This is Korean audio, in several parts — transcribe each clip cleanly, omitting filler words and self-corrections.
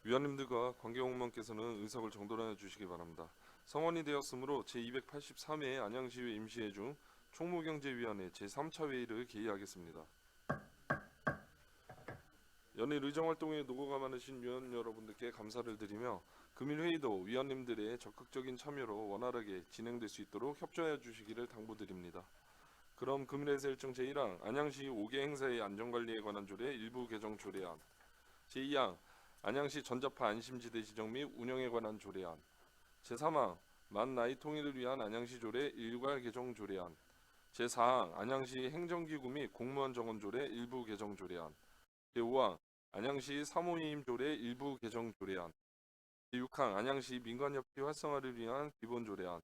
위원님들과 관계공무원께서는 의석을 정돈하여 주시기 바랍니다. 성원이 되었으므로 제283회 안양시의회 임시회 중 총무경제위원회 제3차 회의를 개의하겠습니다. 연일 의정활동에 노고가 많으신 위원 여러분들께 감사를 드리며 금일 회의도 위원님들의 적극적인 참여로 원활하게 진행될 수 있도록 협조해 주시기를 당부드립니다. 그럼 금일에서 일정 제1항 안양시 5개 행사의 안전관리에 관한 조례 일부 개정 조례안, 제2항 안양시 전자파 안심지대 지정 및 운영에 관한 조례안, 제3항 만 나이 통일을 위한 안양시 조례 일괄 개정 조례안, 제4항 안양시 행정기구 및 공무원 정원 조례 일부 개정 조례안, 제5항 안양시 사모임 조례 일부 개정 조례안, 제6항 안양시 민간협회 활성화를 위한 기본 조례안,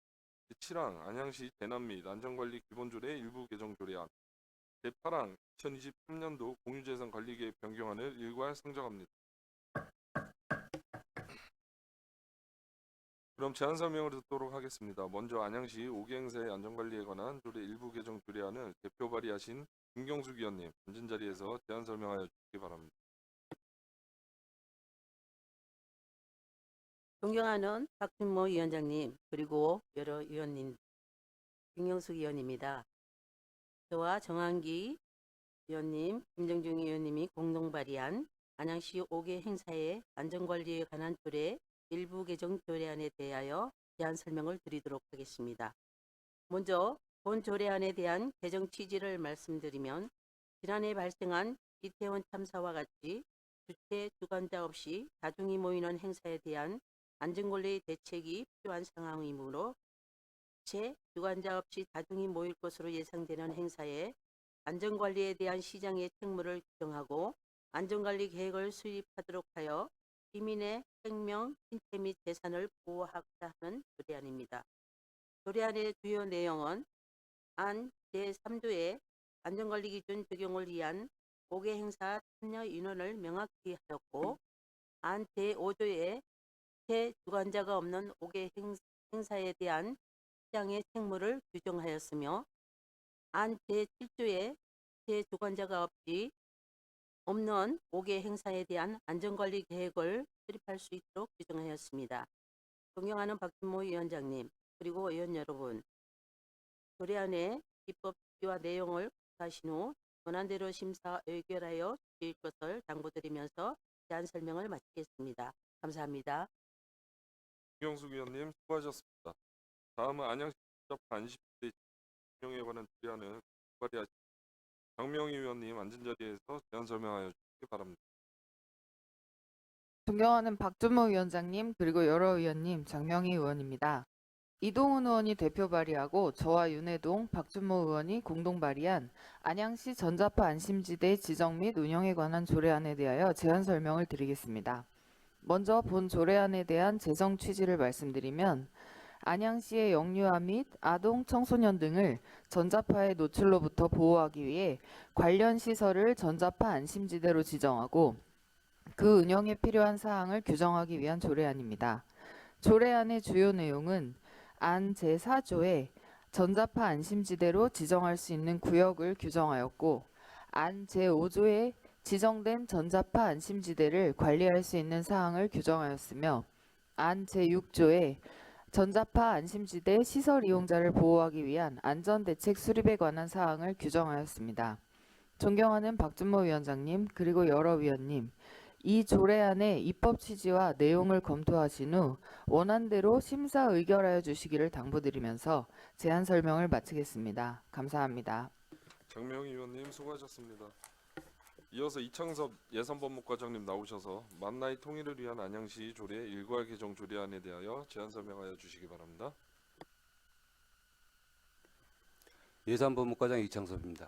제7항 안양시 재난 및 안전관리 기본 조례 일부 개정 조례안, 제8항 2023년도 공유재산 관리계획 변경안을 일괄 상정합니다. 그럼 제안 설명을 듣도록 하겠습니다. 먼저 안양시 5개 행사의 안전관리에 관한 조례 일부 개정 조례안을 대표 발의하신 김경숙 위원님 앉은 자리에서 제안 설명하여 주시기 바랍니다. 존경하는 박준모 위원장님 그리고 여러 위원님, 김경숙 위원입니다. 저와 정한기 위원님, 김정중 위원님이 공동 발의한 안양시 5개 행사의 안전관리에 관한 조례 일부 개정 조례안에 대하여 제안 설명을 드리도록 하겠습니다. 먼저 본 조례안에 대한 개정 취지를 말씀드리면 지난해 발생한 이태원 참사와 같이 주체 주관자 없이 다중이 모이는 행사에 대한 안전관리 대책이 필요한 상황이므로 주체 주관자 없이 다중이 모일 것으로 예상되는 행사에 안전관리에 대한 시장의 책무를 규정하고 안전관리 계획을 수립하도록 하여 시민의 생명, 신체 및 재산을 보호하고자 하는 조례안입니다. 조례안의 주요 내용은 안 제3조의 안전관리 기준 적용을 위한 5개 행사 참여 인원을 명확히 하였고, 안 제5조의 주관자가 없는 5개 행사에 대한 시장의 책무를 규정하였으며, 안 제7조의 주관자가 없는 5개 행사에 대한 안전관리 계획을 수립할 수 있도록 규정하였습니다. 존경하는 박준모 위원장님 그리고 의원 여러분, 조례안의 입법 취지와 내용을 검토하신 후 권한대로 심사 의결하여 주실 것을 당부드리면서 제안 설명을 마치겠습니다. 감사합니다. 김경숙 위원님 수고하셨습니다. 다음은 안양시 전자파 안심지대 운영에 관한 조례안을 발의하신 장명희 위원님 앉은 자리에서 제안 설명하여 주시기 바랍니다. 존경하는 박준모 위원장님 그리고 여러 의원님, 장명희 의원입니다. 이동훈 의원이 대표 발의하고 저와 윤해동, 박준모 의원이 공동 발의한 안양시 전자파 안심지대 지정 및 운영에 관한 조례안에 대하여 제안 설명을 드리겠습니다. 먼저 본 조례안에 대한 재정 취지를 말씀드리면 안양시의 영유아 및 아동, 청소년 등을 전자파의 노출로부터 보호하기 위해 관련 시설을 전자파 안심지대로 지정하고 그 운영에 필요한 사항을 규정하기 위한 조례안입니다. 조례안의 주요 내용은 안 제4조에 전자파 안심지대로 지정할 수 있는 구역을 규정하였고, 안 제5조에 지정된 전자파 안심지대를 관리할 수 있는 사항을 규정하였으며, 안 제6조에 전자파 안심지대 시설 이용자를 보호하기 위한 안전대책 수립에 관한 사항을 규정하였습니다. 존경하는 박준모 위원장님 그리고 여러 위원님, 이 조례안의 입법 취지와 내용을 검토하신 후 원안대로 심사 의결하여 주시기를 당부드리면서 제안 설명을 마치겠습니다. 감사합니다. 장명희 의원님 수고하셨습니다. 이어서 이창섭 예산법무과장님 나오셔서 만 나이 통일을 위한 안양시 조례 일괄 개정 조례안에 대하여 제안 설명하여 주시기 바랍니다. 예산법무과장 이창섭입니다.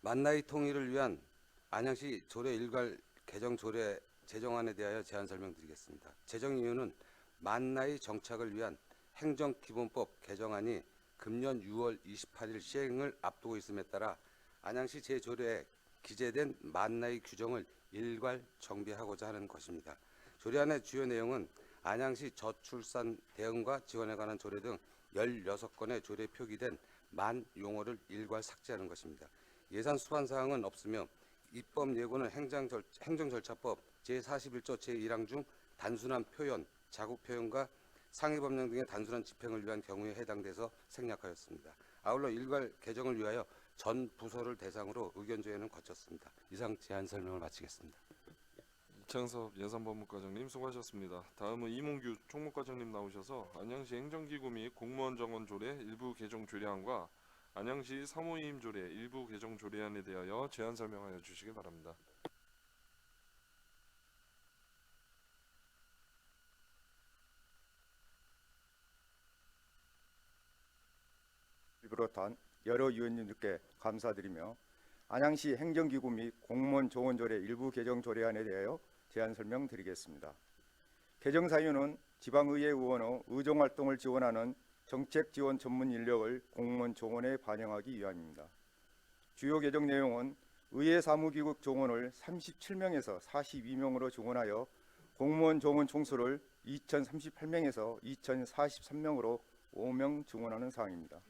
만 나이 통일을 위한 안양시 조례 일괄 개정 조례 제정안에 대하여 제안 설명드리겠습니다. 제정 이유는 만 나이 정착을 위한 행정기본법 개정안이 금년 6월 28일 시행을 앞두고 있음에 따라 안양시 제조례에 기재된 만 나이 규정을 일괄 정비하고자 하는 것입니다. 조례안의 주요 내용은 안양시 저출산 대응과 지원에 관한 조례 등 16건의 조례에 표기된 만 용어를 일괄 삭제하는 것입니다. 예산 수반 사항은 없으며 입법 예고는 행정절차법 제41조 제1항 중 단순한 표현, 자국 표현과 상해법령 등의 단순한 집행을 위한 경우에 해당돼서 생략하였습니다. 아울러 일괄 개정을 위하여 전 부서를 대상으로 의견 조회는 거쳤습니다. 이상 제안 설명을 마치겠습니다. 이창섭 예산법무과장님 수고하셨습니다. 다음은 이몽규 총무과장님 나오셔서 안양시 행정기구 및 공무원 정원 조례 일부 개정 조례안과 안양시 사무임 조례 일부 개정 조례안에 대하여 제안 설명하여 주시기 바랍니다. 비롯한 여러 위원님들께 감사드리며 안양시 행정기구 및 공무원 조원 조례 일부 개정 조례안에 대하여 제안 설명드리겠습니다. 개정 사유는 지방의회 의원의 의정활동을 지원하는 정책 지원 전문 인력을 공무원 조원에 반영하기 위함입니다. 주요 개정 내용은 의회 사무기국 조원을 37명에서 42명으로 증원하여 공무원 조원 총수를 2038명에서 2043명으로 5명 증원하는 사항입니다.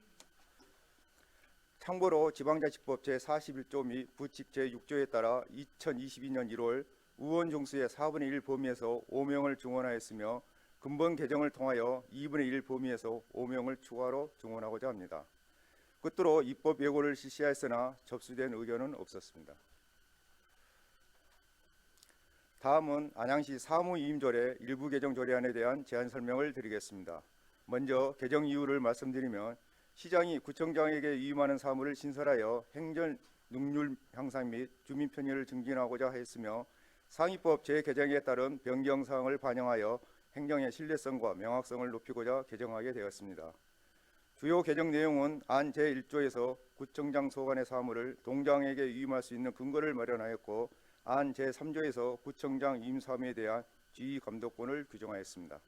참고로 지방자치법 제41조 및 부칙 제6조에 따라 2022년 1월 의원 정수의 4분의 1 범위에서 5명을 증원하였으며 근본 개정을 통하여 2분의 1 범위에서 5명을 추가로 증원하고자 합니다. 끝으로 입법 예고를 실시하였으나 접수된 의견은 없었습니다. 다음은 안양시 사무위임조례 일부 개정 조례안에 대한 제안 설명을 드리겠습니다. 먼저 개정 이유를 말씀드리면 시장이 구청장에게 위임하는 사무를 신설하여 행정 능률 향상 및 주민 편의를 증진하고자 했으며 상위법 재개정에 따른 변경 사항을 반영하여 행정의 신뢰성과 명확성을 높이고자 개정하게 되었습니다. 주요 개정 내용은 안 제1조에서 구청장 소관의 사무를 동장에게 위임할 수 있는 근거를 마련하였고 안 제3조에서 구청장 위임 사무에 대한 지휘 감독권을 규정하였습니다.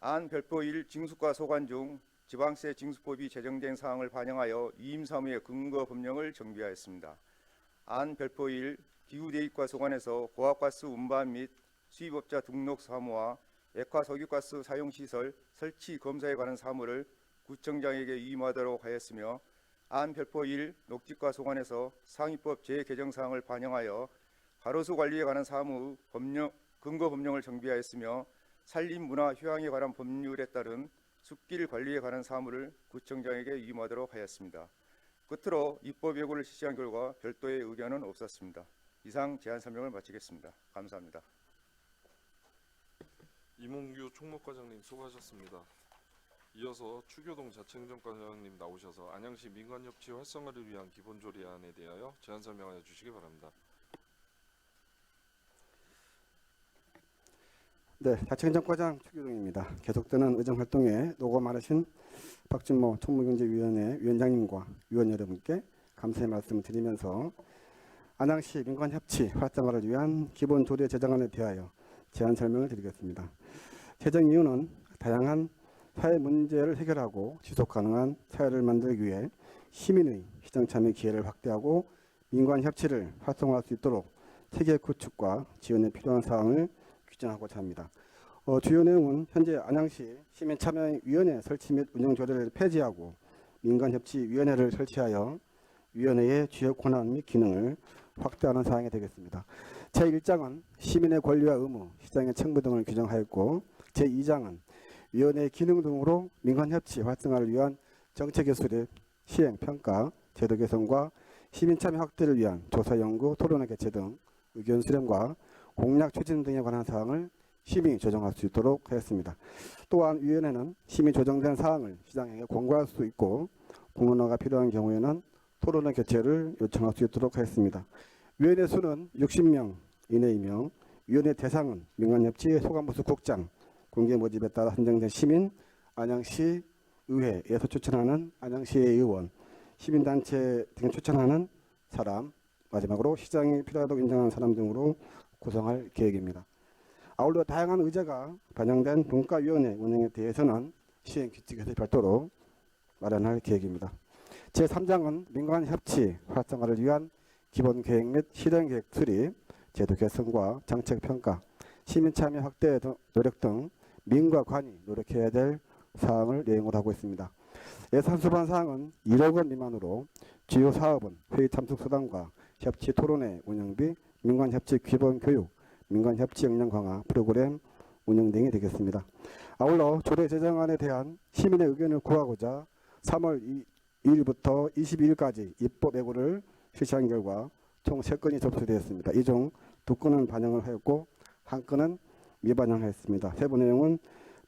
안 별표 1 징수과 소관 중 지방세 징수법이 제정된 사항을 반영하여 위임 사무의 근거 법령을 정비하였습니다. 안 별표 1 기후대입과 소관에서 고압가스 운반 및 수입업자 등록 사무와 액화석유가스 사용시설 설치 검사에 관한 사무를 구청장에게 위임하도록 하였으며 안 별표 1 녹지과 소관에서 상위법 재개정 사항을 반영하여 가로수 관리에 관한 사무 근거 법령을 정비하였으며 산림문화 휴양에 관한 법률에 따른 숲길 관리에 관한 사무를 구청장에게 위임하도록 하였습니다. 끝으로 입법 예고를 실시한 결과 별도의 의견은 없었습니다. 이상 제안 설명을 마치겠습니다. 감사합니다. 이몽규 총무과장님 수고하셨습니다. 이어서 추교동 자치행정과장님 나오셔서 안양시 민간협치 활성화를 위한 기본조례안에 대하여 제안 설명하여 주시기 바랍니다. 네, 자치행정과장 추기동입니다. 계속되는 의정활동에 노고 많으신 박준모 총무경제위원회 위원장님과 위원 여러분께 감사의 말씀을 드리면서 안양시 민간협치 활성화를 위한 기본조례 제정안에 대하여 제안 설명을 드리겠습니다. 제정 이유는 다양한 사회 문제를 해결하고 지속 가능한 사회를 만들기 위해 시민의 시정참여 기회를 확대하고 민간협치를 활성화할 수 있도록 체계 구축과 지원에 필요한 사항을 규정하고자 합니다. 주요 내용은 현재 안양시 시민참여위원회 설치 및 운영 조례를 폐지하고 민간협치위원회를 설치하여 위원회의 주요 권한 및 기능을 확대하는 사항이 되겠습니다. 제1장은 시민의 권리와 의무, 시장의 책무 등을 규정하였고 제2장은 위원회의 기능 등으로 민간협치 활성화를 위한 정책의 수립, 시행, 평가, 제도 개선과 시민참여 확대를 위한 조사, 연구, 토론회 개최 등 의견 수렴과 공약 추진 등에 관한 사항을 심의 조정할 수 있도록 하였습니다. 또한 위원회는 심의 조정된 사항을 시장에게 공고할 수 있고 공론화가 필요한 경우에는 토론회 개최를 요청할 수 있도록 하였습니다. 위원회 수는 60명 이내이며 위원회 대상은 민간협치 소관부서 국장, 공개 모집에 따라 선정된 시민, 안양시 의회에서 추천하는 안양시의 의원, 시민단체 등 추천하는 사람, 마지막으로 시장이 필요하다고 인정하는 사람 등으로 구성할 계획입니다. 아울러 다양한 의제가 반영된 분과위원회 운영에 대해서는 시행 규칙에서 별도로 마련할 계획입니다. 제3장은 민간협치 활성화를 위한 기본계획 및 실행계획 수립, 제도 개선과 정책 평가, 시민참여 확대 노력 등 민과 관이 노력해야 될 사항을 내용으로 하고 있습니다. 예산 수반 사항은 1억 원 미만으로 주요 사업은 회의 참석 수당과 협치 토론회 운영비, 민관 협치 기본 교육, 민간 협치 역량 강화 프로그램 운영 등이 되겠습니다. 아울러 조례 제정안에 대한 시민의 의견을 구하고자 3월 2일부터 22일까지 입법 예고를 실시한 결과 총 3건이 접수되었습니다. 이 중 2건은 반영을 하였고 1건은 미반영하였습니다. 세부 내용은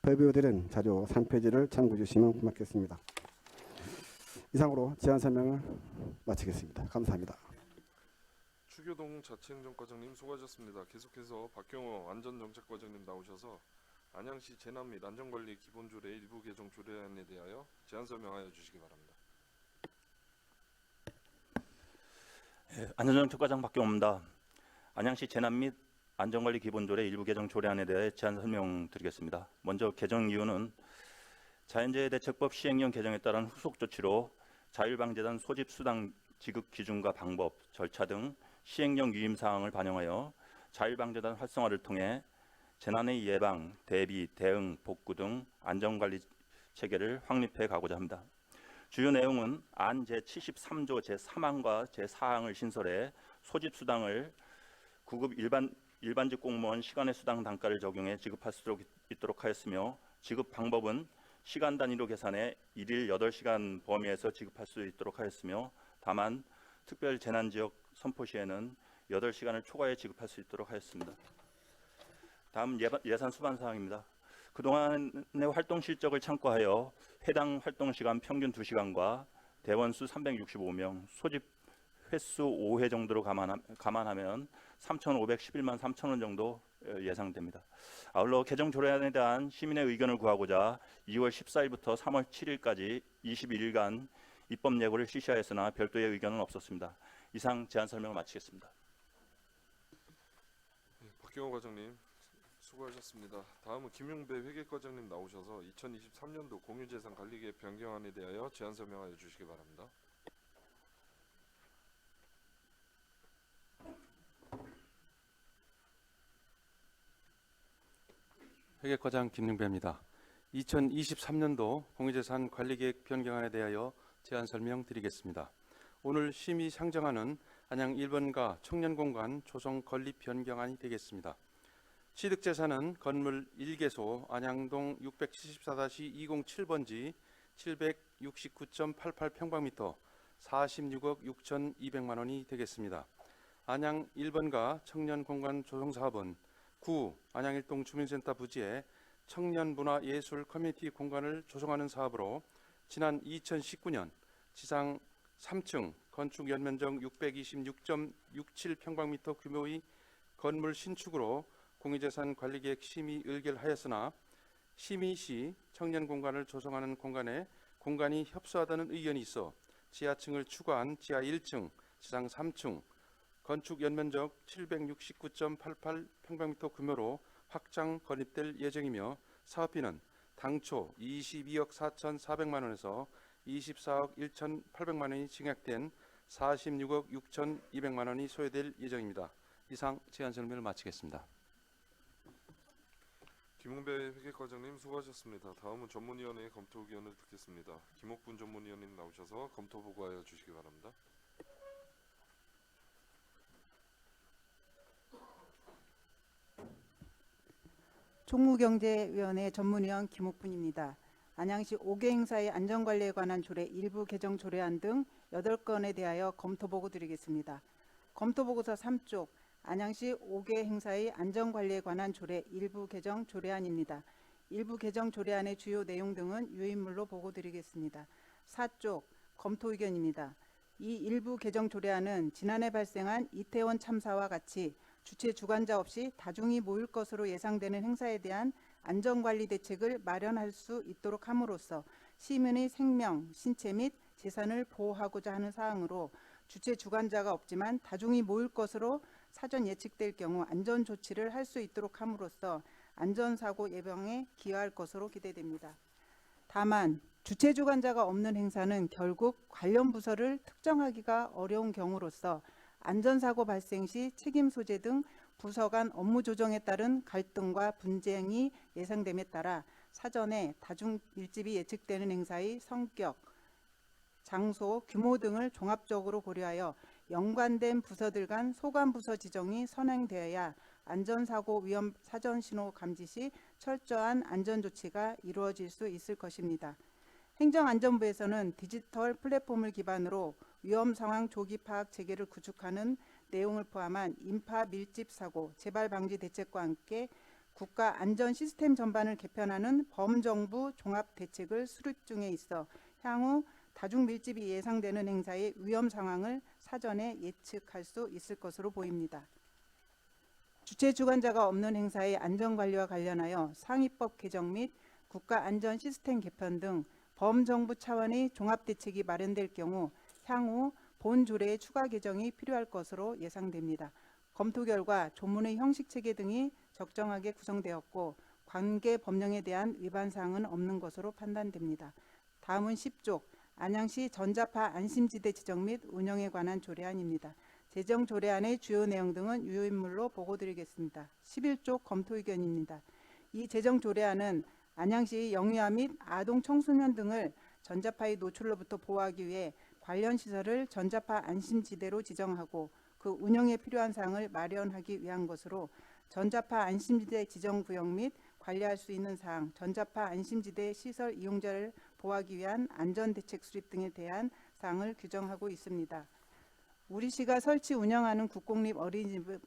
발표드린 자료 3페이지를 참고해 주시면 고맙겠습니다. 이상으로 제안 설명을 마치겠습니다. 감사합니다. 추교동 자치행정과장님 수고하셨습니다. 계속해서 박경호 안전정책과장님 나오셔서 안양시 재난 및 안전관리 기본조례 일부 개정 조례안에 대하여 제안 설명하여 주시기 바랍니다. 안전정책과장 박경호입니다. 안양시 재난 및 안전관리 기본조례 일부 개정 조례안에 대해 제안 설명드리겠습니다. 먼저 개정 이유는 자연재해 대책법 시행령 개정에 따른 후속 조치로 자율방재단 소집 수당 지급 기준과 방법, 절차 등 시행령 유임 사항을 반영하여 자율방재단 활성화를 통해 재난의 예방, 대비, 대응, 복구 등 안전관리 체계를 확립해 가고자 합니다. 주요 내용은 안 제73조 제3항과 제4항을 신설해 소집 수당을 구급 일반직 공무원 시간의 수당 단가를 적용해 지급할 수 있도록 하였으며 지급 방법은 시간 단위로 계산해 일일 8시간 범위에서 지급할 수 있도록 하였으며 다만 특별 재난 지역 선포 시에는 8시간을 초과해 지급할 수 있도록 하였습니다. 다음 예산 수반 사항입니다. 그동안의 활동 실적을 참고하여 해당 활동 시간 평균 2시간과 대원수 365명, 소집 횟수 5회 정도로 감안하면 3,511만 3천 원 정도 예상됩니다. 아울러 개정 조례안에 대한 시민의 의견을 구하고자 2월 14일부터 3월 7일까지 21일간 입법 예고를 실시하였으나 별도의 의견은 없었습니다. 이상 제안 설명을 마치겠습니다. 박경호 과장님 수고하셨습니다. 다음은 김용배 회계과장님 나오셔서 2023년도 공유재산 관리계획 변경안에 대하여 제안 설명하여 주시기 바랍니다. 회계과장 김용배입니다. 2023년도 공유재산 관리계획 변경안에 대하여 제안 설명드리겠습니다. 오늘 심의 상정하는 안양 1번가 청년공간 조성 건립 변경안이 되겠습니다. 취득재산은 건물 1개소 안양동 674-207번지 769.88평방미터 46억 6,200만 원이 되겠습니다. 안양 1번가 청년공간 조성사업은 9. 안양일동 주민센터 부지에 청년문화예술 커뮤니티 공간을 조성하는 사업으로 지난 2019년 지상 3층 건축 연면적 626.67평방미터 규모의 건물 신축으로 공유재산 관리계획 심의 의결하였으나 심의 시 청년공간을 조성하는 공간에 공간이 협소하다는 의견이 있어 지하층을 추가한 지하 1층, 지상 3층 건축 연면적 769.88평방미터 규모로 확장 건립될 예정이며 사업비는 당초 22억 4,400만 원에서 24억 1,800만 원이 증액된 46억 6,200만 원이 소요될 예정입니다. 이상 제안 설명을 마치겠습니다. 김용배 회계과장님 수고하셨습니다. 다음은 전문위원회의 검토 의견을 듣겠습니다. 김옥분 전문위원님 나오셔서 검토 보고하여 주시기 바랍니다. 총무경제위원회 전문위원 김옥분입니다. 안양시 5개 행사의 안전관리에 관한 조례 일부 개정 조례안 등 8건에 대하여 검토보고 드리겠습니다. 검토보고서 3쪽 안양시 5개 행사의 안전관리에 관한 조례 일부 개정 조례안입니다. 일부 개정 조례안의 주요 내용 등은 유인물로 보고드리겠습니다. 4쪽 검토 의견입니다. 이 일부 개정 조례안은 지난해 발생한 이태원 참사와 같이 주최 주관자 없이 다중이 모일 것으로 예상되는 행사에 대한 안전관리 대책을 마련할 수 있도록 함으로써 시민의 생명, 신체 및 재산을 보호하고자 하는 사항으로 주최 주관자가 없지만 다중이 모일 것으로 사전 예측될 경우 안전 조치를 할 수 있도록 함으로써 안전사고 예방에 기여할 것으로 기대됩니다. 다만 주최 주관자가 없는 행사는 결국 관련 부서를 특정하기가 어려운 경우로서 안전사고 발생 시 책임 소재 등 부서 간 업무 조정에 따른 갈등과 분쟁이 예상됨에 따라 사전에 다중 밀집이 예측되는 행사의 성격, 장소, 규모 등을 종합적으로 고려하여 연관된 부서들 간 소관 부서 지정이 선행되어야 안전사고 위험 사전 신호 감지 시 철저한 안전조치가 이루어질 수 있을 것입니다. 행정안전부에서는 디지털 플랫폼을 기반으로 위험 상황 조기 파악 체계를 구축하는 내용을 포함한 인파 밀집 사고 재발 방지 대책과 함께 국가 안전 시스템 전반을 개편하는 범정부 종합 대책을 수립 중에 있어 향후 다중 밀집이 예상되는 행사의 위험 상황을 사전에 예측할 수 있을 것으로 보입니다. 주최 주관자가 없는 행사의 안전관리와 관련하여 상위법 개정 및 국가 안전 시스템 개편 등 범정부 차원의 종합대책이 마련될 경우 향후 본 조례의 추가 개정이 필요할 것으로 예상됩니다. 검토 결과 조문의 형식체계 등이 적정하게 구성되었고 관계 법령에 대한 위반 사항은 없는 것으로 판단됩니다. 다음은 10조 안양시 전자파 안심지대 지정 및 운영에 관한 조례안입니다. 제정 조례안의 주요 내용 등은 유인물로 보고드리겠습니다. 11조 검토 의견입니다. 이 제정 조례안은 안양시 영유아 및 아동 청소년 등을 전자파의 노출로부터 보호하기 위해 관련 시설을 전자파 안심지대로 지정하고 그 운영에 필요한 사항을 마련하기 위한 것으로 전자파 안심지대 지정 구역 및 관리할 수 있는 사항, 전자파 안심지대 시설 이용자를 보호하기 위한 안전대책 수립 등에 대한 사항을 규정하고 있습니다. 우리시가 설치 운영하는 국공립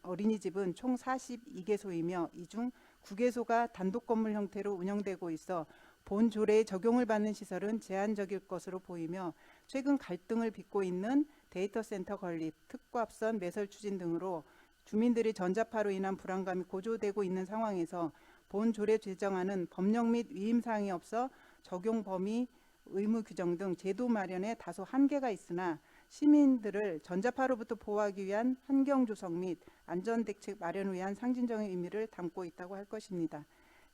어린이집은 총 42개소이며 이 중 9개소가 단독 건물 형태로 운영되고 있어 본 조례의 적용을 받는 시설은 제한적일 것으로 보이며 최근 갈등을 빚고 있는 데이터 센터 건립, 특과합선 매설 추진 등으로 주민들의 전자파로 인한 불안감이 고조되고 있는 상황에서 본 조례 제정안은 법령 및 위임사항이 없어 적용 범위, 의무 규정 등 제도 마련에 다소 한계가 있으나 시민들을 전자파로부터 보호하기 위한 환경 조성 및 안전대책 마련을 위한 상징적인 의미를 담고 있다고 할 것입니다.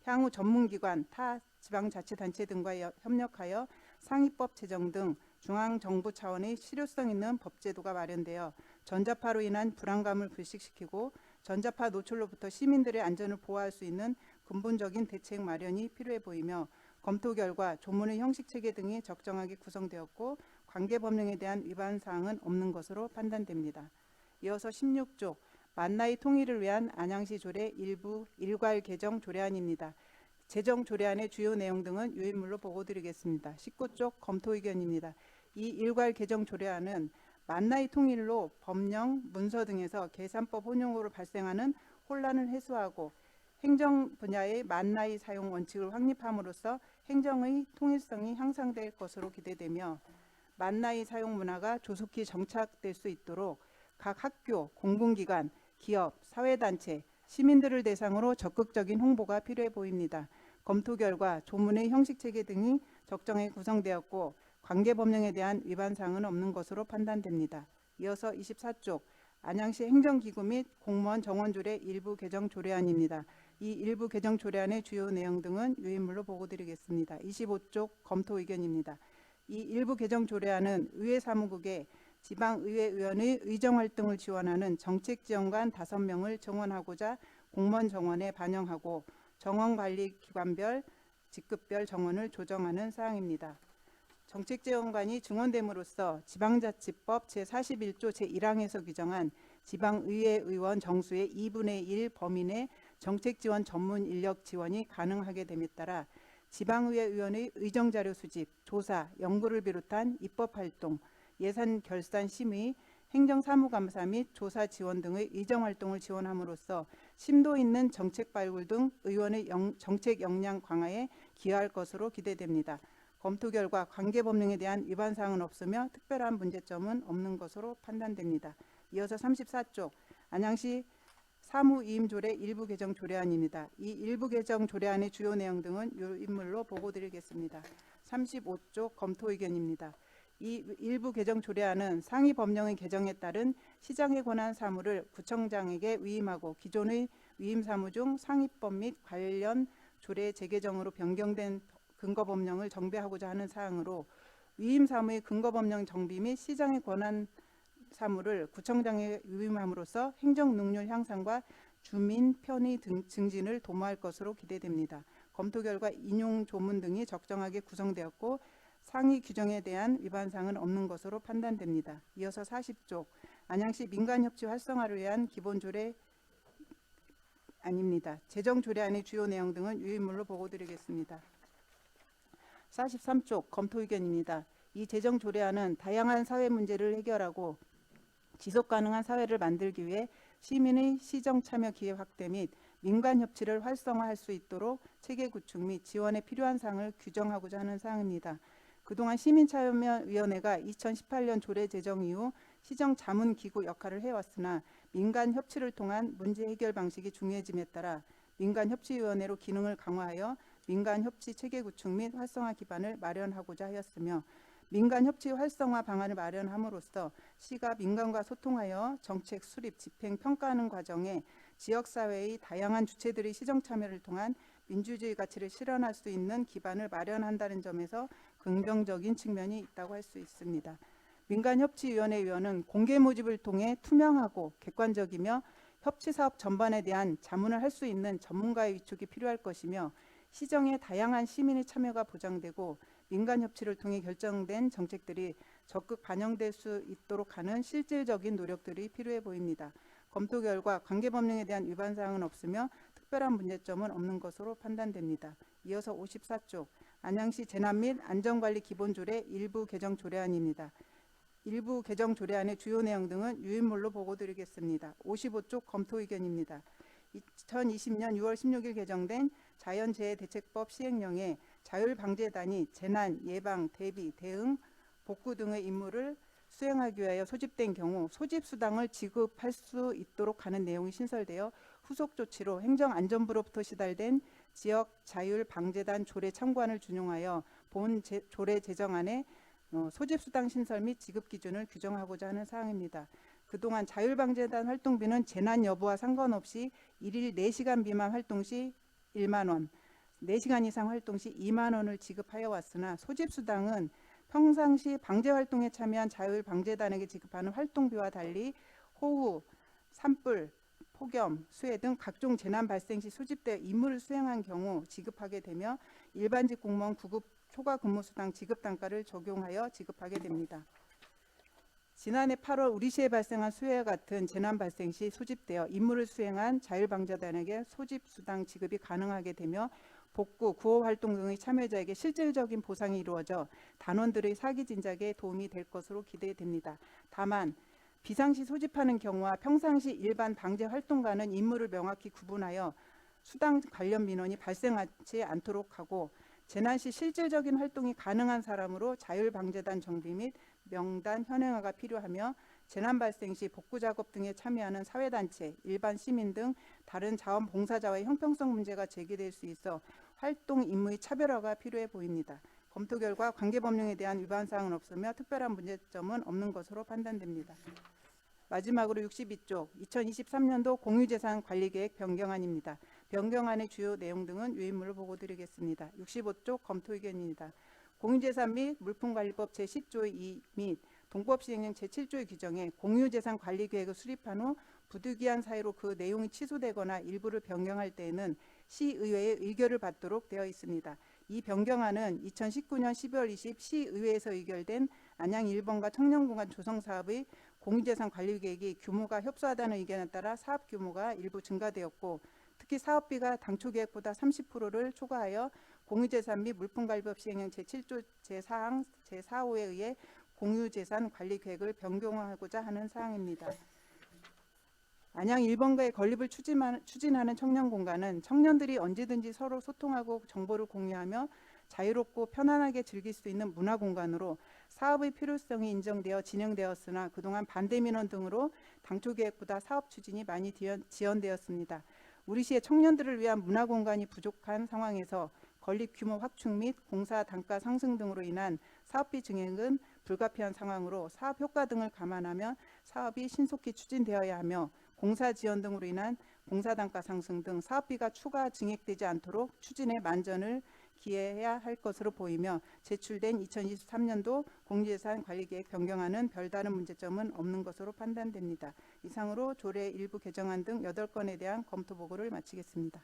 향후 전문기관, 타 지방자치단체 등과 협력하여 상위법 제정 등 중앙정부 차원의 실효성 있는 법제도가 마련되어 전자파로 인한 불안감을 불식시키고 전자파 노출로부터 시민들의 안전을 보호할 수 있는 근본적인 대책 마련이 필요해 보이며 검토 결과 조문의 형식체계 등이 적정하게 구성되었고 관계법령에 대한 위반 사항은 없는 것으로 판단됩니다. 이어서 16조 만나이 통일을 위한 안양시 조례 일부 일괄 개정 조례안입니다. 제정 조례안의 주요 내용 등은 유인물로 보고드리겠습니다. 19조 검토 의견입니다. 이 일괄 개정 조례안은 만나이 통일로 법령, 문서 등에서 계산법 혼용으로 발생하는 혼란을 해소하고 행정 분야의 만나이 사용 원칙을 확립함으로써 행정의 통일성이 향상될 것으로 기대되며 만나이 사용 문화가 조속히 정착될 수 있도록 각 학교, 공공기관, 기업, 사회단체, 시민들을 대상으로 적극적인 홍보가 필요해 보입니다. 검토 결과 조문의 형식체계 등이 적정하게 구성되었고 관계법령에 대한 위반 사항은 없는 것으로 판단됩니다. 이어서 24조 안양시 행정기구 및 공무원 정원조례 일부 개정 조례안입니다. 이 일부 개정 조례안의 주요 내용 등은 유인물로 보고드리겠습니다. 25조 검토 의견입니다. 이 일부 개정 조례안은 의회 사무국에 지방의회 의원의 의정활동을 지원하는 정책지원관 5명을 정원하고자 공무원 정원에 반영하고 정원관리기관별, 직급별 정원을 조정하는 사항입니다. 정책지원관이 증원됨으로써 지방자치법 제41조 제1항에서 규정한 지방의회 의원 정수의 2분의 1 범위 내 정책지원 전문 인력 지원이 가능하게 됨에 따라 지방의회 의원의 의정자료 수집, 조사, 연구를 비롯한 입법활동, 예산 결산 심의, 행정사무감사 및 조사 지원 등의 의정활동을 지원함으로써 심도 있는 정책 발굴 등 의원의 정책 역량 강화에 기여할 것으로 기대됩니다. 검토 결과 관계법령에 대한 위반 사항은 없으며 특별한 문제점은 없는 것으로 판단됩니다. 이어서 34조 안양시 사무위임조례 일부 개정 조례안입니다. 이 일부 개정 조례안의 주요 내용 등은 유인물로 보고드리겠습니다. 35조 검토 의견입니다. 이 일부 개정 조례안은 상위 법령의 개정에 따른 시장에 관한 사무를 구청장에게 위임하고 기존의 위임 사무 중 상위법 및 관련 조례 재개정으로 변경된 근거 법령을 정비하고자 하는 사항으로 위임 사무의 근거 법령 정비 및 시장에 관한 사무를 구청장에 위임함으로써 행정 능률 향상과 주민 편의 증진을 도모할 것으로 기대됩니다. 검토 결과 인용 조문 등이 적정하게 구성되었고 상위 규정에 대한 위반 사항은 없는 것으로 판단됩니다. 이어서 40쪽 안양시 민간협치 활성화를 위한 기본조례 아닙니다. 재정조례안의 주요 내용 등은 유인물로 보고드리겠습니다. 43쪽 검토 의견입니다. 이 재정조례안은 다양한 사회 문제를 해결하고 지속가능한 사회를 만들기 위해 시민의 시정 참여 기회 확대 및 민간 협치를 활성화할 수 있도록 체계 구축 및 지원에 필요한 사항을 규정하고자 하는 사항입니다. 그동안 시민참여위원회가 2018년 조례 제정 이후 시정 자문기구 역할을 해왔으나 민간 협치를 통한 문제 해결 방식이 중요해짐에 따라 민간협치위원회로 기능을 강화하여 민간협치 체계 구축 및 활성화 기반을 마련하고자 하였으며 민간협치 활성화 방안을 마련함으로써 시가 민간과 소통하여 정책 수립, 집행, 평가하는 과정에 지역사회의 다양한 주체들의 시정참여를 통한 민주주의 가치를 실현할 수 있는 기반을 마련한다는 점에서 긍정적인 측면이 있다고 할 수 있습니다. 민간협치위원회 위원은 공개 모집을 통해 투명하고 객관적이며 협치사업 전반에 대한 자문을 할 수 있는 전문가의 위촉이 필요할 것이며 시정에 다양한 시민의 참여가 보장되고 민간협치를 통해 결정된 정책들이 적극 반영될 수 있도록 하는 실질적인 노력들이 필요해 보입니다. 검토 결과 관계법령에 대한 위반 사항은 없으며 특별한 문제점은 없는 것으로 판단됩니다. 이어서 54쪽 안양시 재난 및 안전관리 기본조례 일부 개정 조례안입니다. 일부 개정 조례안의 주요 내용 등은 유인물로 보고드리겠습니다. 55쪽 검토 의견입니다. 2020년 6월 16일 개정된 자연재해대책법 시행령에 자율방재단이 재난, 예방, 대비, 대응, 복구 등의 임무를 수행하기 위하여 소집된 경우 소집수당을 지급할 수 있도록 하는 내용이 신설되어 후속 조치로 행정안전부로부터 시달된 지역자율방재단 조례 참고안을 준용하여 본 조례 제정안에 소집수당 신설 및 지급 기준을 규정하고자 하는 사항입니다. 그동안 자율방재단 활동비는 재난 여부와 상관없이 일일 4시간 미만 활동 시 1만 원, 4시간 이상 활동 시 2만 원을 지급하여 왔으나 소집수당은 평상시 방재활동에 참여한 자율방재단에게 지급하는 활동비와 달리 호우, 산불, 폭염, 수해 등 각종 재난 발생 시 소집되어 임무를 수행한 경우 지급하게 되며 일반직 공무원 9급 초과 근무수당 지급 단가를 적용하여 지급하게 됩니다. 지난해 8월 우리시에 발생한 수해와 같은 재난 발생 시 소집되어 임무를 수행한 자율방재단에게 소집수당 지급이 가능하게 되며 복구, 구호 활동 등의 참여자에게 실질적인 보상이 이루어져 단원들의 사기 진작에 도움이 될 것으로 기대됩니다. 다만 비상시 소집하는 경우와 평상시 일반 방재 활동과는 임무를 명확히 구분하여 수당 관련 민원이 발생하지 않도록 하고 재난시 실질적인 활동이 가능한 사람으로 자율방재단 정비 및 명단 현행화가 필요하며 재난 발생 시 복구 작업 등에 참여하는 사회단체, 일반 시민 등 다른 자원봉사자와의 형평성 문제가 제기될 수 있어 활동 임무의 차별화가 필요해 보입니다. 검토 결과 관계법령에 대한 위반 사항은 없으며 특별한 문제점은 없는 것으로 판단됩니다. 마지막으로 62쪽 2023년도 공유재산 관리계획 변경안입니다. 변경안의 주요 내용 등은 유인물로 보고드리겠습니다. 65쪽 검토 의견입니다. 공유재산 및 물품관리법 제10조의 2 및 동법시행령 제7조의 규정에 공유재산 관리계획을 수립한 후 부득이한 사유로 그 내용이 취소되거나 일부를 변경할 때에는 시의회의 의결을 받도록 되어 있습니다. 이 변경안은 2019년 12월 20 시의회에서 의결된 안양 1번가 청년공간 조성사업의 공유재산 관리계획이 규모가 협소하다는 의견에 따라 사업 규모가 일부 증가되었고 특히 사업비가 당초 계획보다 30%를 초과하여 공유재산 및 물품관리법 시행령 제7조 제4항 제4호에 의해 공유재산 관리계획을 변경하고자 하는 사항입니다. 안양 1번가의 건립을 추진하는 청년공간은 청년들이 언제든지 서로 소통하고 정보를 공유하며 자유롭고 편안하게 즐길 수 있는 문화공간으로 사업의 필요성이 인정되어 진행되었으나 그동안 반대 민원 등으로 당초 계획보다 사업 추진이 많이 지연되었습니다. 우리 시의 청년들을 위한 문화공간이 부족한 상황에서 건립 규모 확충 및 공사 단가 상승 등으로 인한 사업비 증액은 불가피한 상황으로 사업 효과 등을 감안하면 사업이 신속히 추진되어야 하며 공사 지연 등으로 인한 공사 단가 상승 등 사업비가 추가 증액되지 않도록 추진에 만전을 기해야 할 것으로 보이며 제출된 2023년도 공유재산 관리계획 변경안은 별다른 문제점은 없는 것으로 판단됩니다. 이상으로 조례 일부 개정안 등 8건에 대한 검토 보고를 마치겠습니다.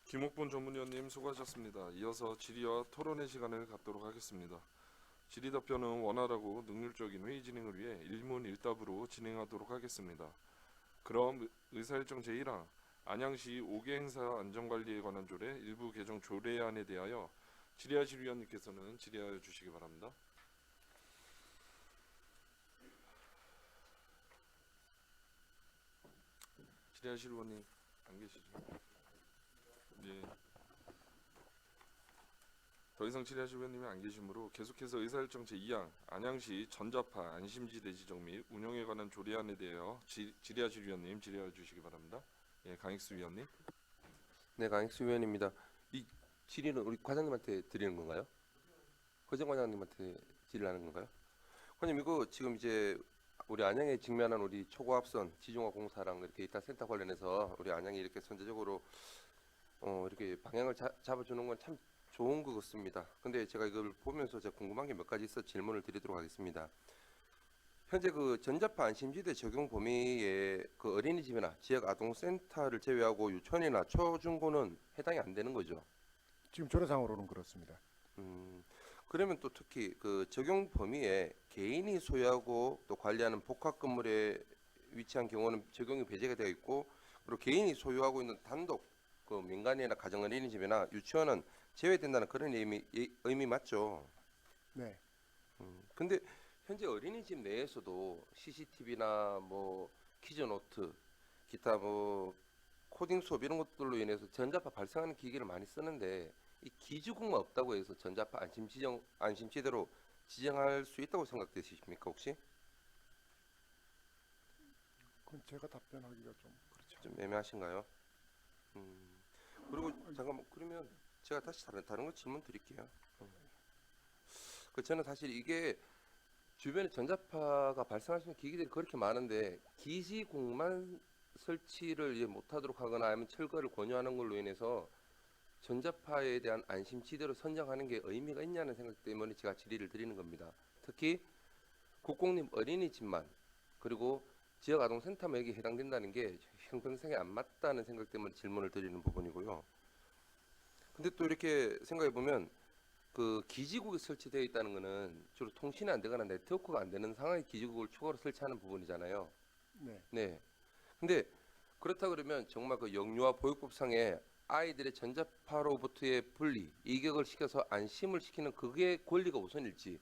김옥분 전문위원님 수고하셨습니다. 이어서 질의와 토론의 시간을 갖도록 하겠습니다. 질의 답변은 원활하고 능률적인 회의 진행을 위해 일문일답으로 진행하도록 하겠습니다. 그럼 의사일정 제1항 안양시 5개 행사 안전관리에 관한 조례 일부 개정 조례안에 대하여 질의하실 위원님께서는 질의하여 주시기 바랍니다. 질의하실 의원님 안 계시죠? 네. 더 이상 질의하실 의원님이 안 계시므로 계속해서 의사일정 제2항 안양시 전자파 안심지대 지정 및 운영에 관한 조례안에 대하여 질의하실 위원님 질의하여 주시기 바랍니다. 예, 강익수 위원님. 네, 강익수 위원입니다. 이 질의는 우리 과장님한테 드리는 건가요? 허정 과장님한테 질의를 하는 건가요? 과장님, 이거 지금 이제 우리 안양에 직면한 우리 초고압선 지중화 공사랑 이렇게 데이터 센터 관련해서 우리 안양이 이렇게 선제적으로 이렇게 방향을 잡아주는 건 참 좋은 것 같습니다. 근데 제가 이걸 보면서 제가 궁금한 게 몇 가지 있어 질문을 드리도록 하겠습니다. 현재 그 전자파 안심지대 적용 범위에 그 어린이집이나 지역 아동센터를 제외하고 유치원이나 초중고는 해당이 안 되는 거죠. 지금 조례상으로는 그렇습니다. 그러면 또 특히 그 적용 범위에 개인이 소유하고 또 관리하는 복합 건물에 위치한 경우는 적용이 배제가 되어 있고, 그리고 개인이 소유하고 있는 단독 그 민간이나 가정 어린이집이나 유치원은 제외된다는 그런 의미 맞죠? 네. 근데 현재 어린이집 내에서도 CCTV나 뭐 키즈노트, 기타 뭐 코딩 수업 이런 것들로 인해서 전자파 발생하는 기기를 많이 쓰는데, 이 기지국만 없다고 해서 전자파 안심지대로 지정할 수 있다고 생각되십니까 혹시? 그건 제가 답변하기가 좀 그렇죠. 좀 애매하신가요? 그리고 잠깐만, 그러면 제가 다시 다른 거 질문 드릴게요. 그 저는 사실 이게 주변에 전자파가 발생할 수 있는 기기들이 그렇게 많은데 기지국만 설치를 이제 못하도록 하거나 아니면 철거를 권유하는 걸로 인해서 전자파에 대한 안심지대로 선정하는 게 의미가 있냐는 생각 때문에 제가 질의를 드리는 겁니다. 특히 국공립 어린이집만 그리고 지역 아동센터만 여기 해당된다는 게 형평성에 안 맞다는 생각 때문에 질문을 드리는 부분이고요. 근데 또 이렇게 생각해 보면 그 기지국이 설치되어 있다는 것은 주로 통신이 안 되거나 네트워크가 안 되는 상황의 기지국을 추가로 설치하는 부분이잖아요. 네. 네. 근데 그렇다 그러면 정말 그 영유아 보육법상에 아이들의 전자파로부터의 분리, 이격을 시켜서 안심을 시키는 그게 권리가 우선일지,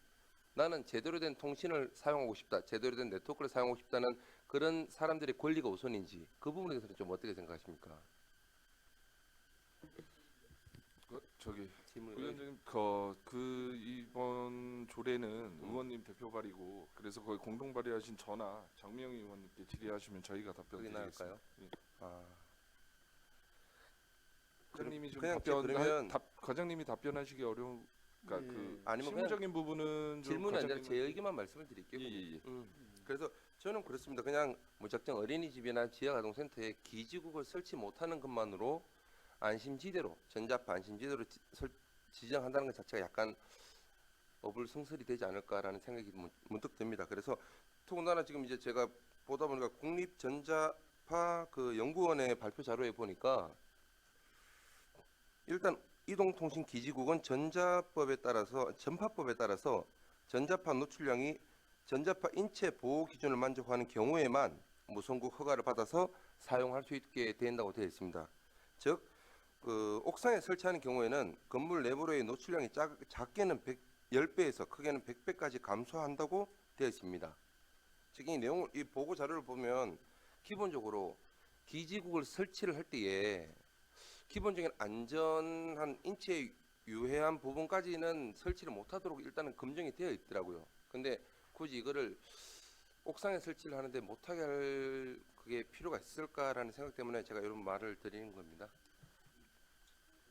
나는 제대로 된 통신을 사용하고 싶다, 제대로 된 네트워크를 사용하고 싶다는 그런 사람들의 권리가 우선인지, 그 부분에 대해서는 좀 어떻게 생각하십니까? 저기 질문. 위원장님, 이번 조례는 의원님 대표 발의고, 그래서 거의 공동 발의하신 저나 장명희 의원님께 질의하시면 저희가 답변 드리겠습니다. 나갈까요? 예. 아, 과장님이 좀 그냥 답변, 그러면 과장님이 답변하시기 어려운, 그러니까 예. 그 아니면 실무적인 부분은 좀 질문이 아니라 제 과장님한테- 의견만 말씀을 드릴게요. 예. 그래서 저는 그렇습니다. 그냥 무작정 어린이집이나 지역아동센터에 기지국을 설치 못하는 것만으로 안심지대로, 전자파 안심지대로 지정한다는 것 자체가 약간 어불성설이 되지 않을까라는 생각이 문득 듭니다. 그래서 더군다나 지금 이제 제가 보다 보니까 국립전자파 그 연구원의 발표 자료에 보니까 일단 이동통신기지국은 전파법에 따라서 전자파 노출량이 전자파 인체 보호 기준을 만족하는 경우에만 무선국 허가를 받아서 사용할 수 있게 된다고 되어 있습니다. 즉, 그 옥상에 설치하는 경우에는 건물 내부로의 노출량이 작게는 10배에서 크게는 100배까지 감소한다고 되어 있습니다. 즉, 이 내용을, 이 보고 자료를 보면 기본적으로 기지국을 설치를 할 때에 기본적인 안전한 인체에 유해한 부분까지는 설치를 못하도록 일단은 검증이 되어 있더라고요. 근데 굳이 이거를 옥상에 설치를 하는데 못하게 할 그게 필요가 있을까라는 생각 때문에 제가 이런 말을 드리는 겁니다.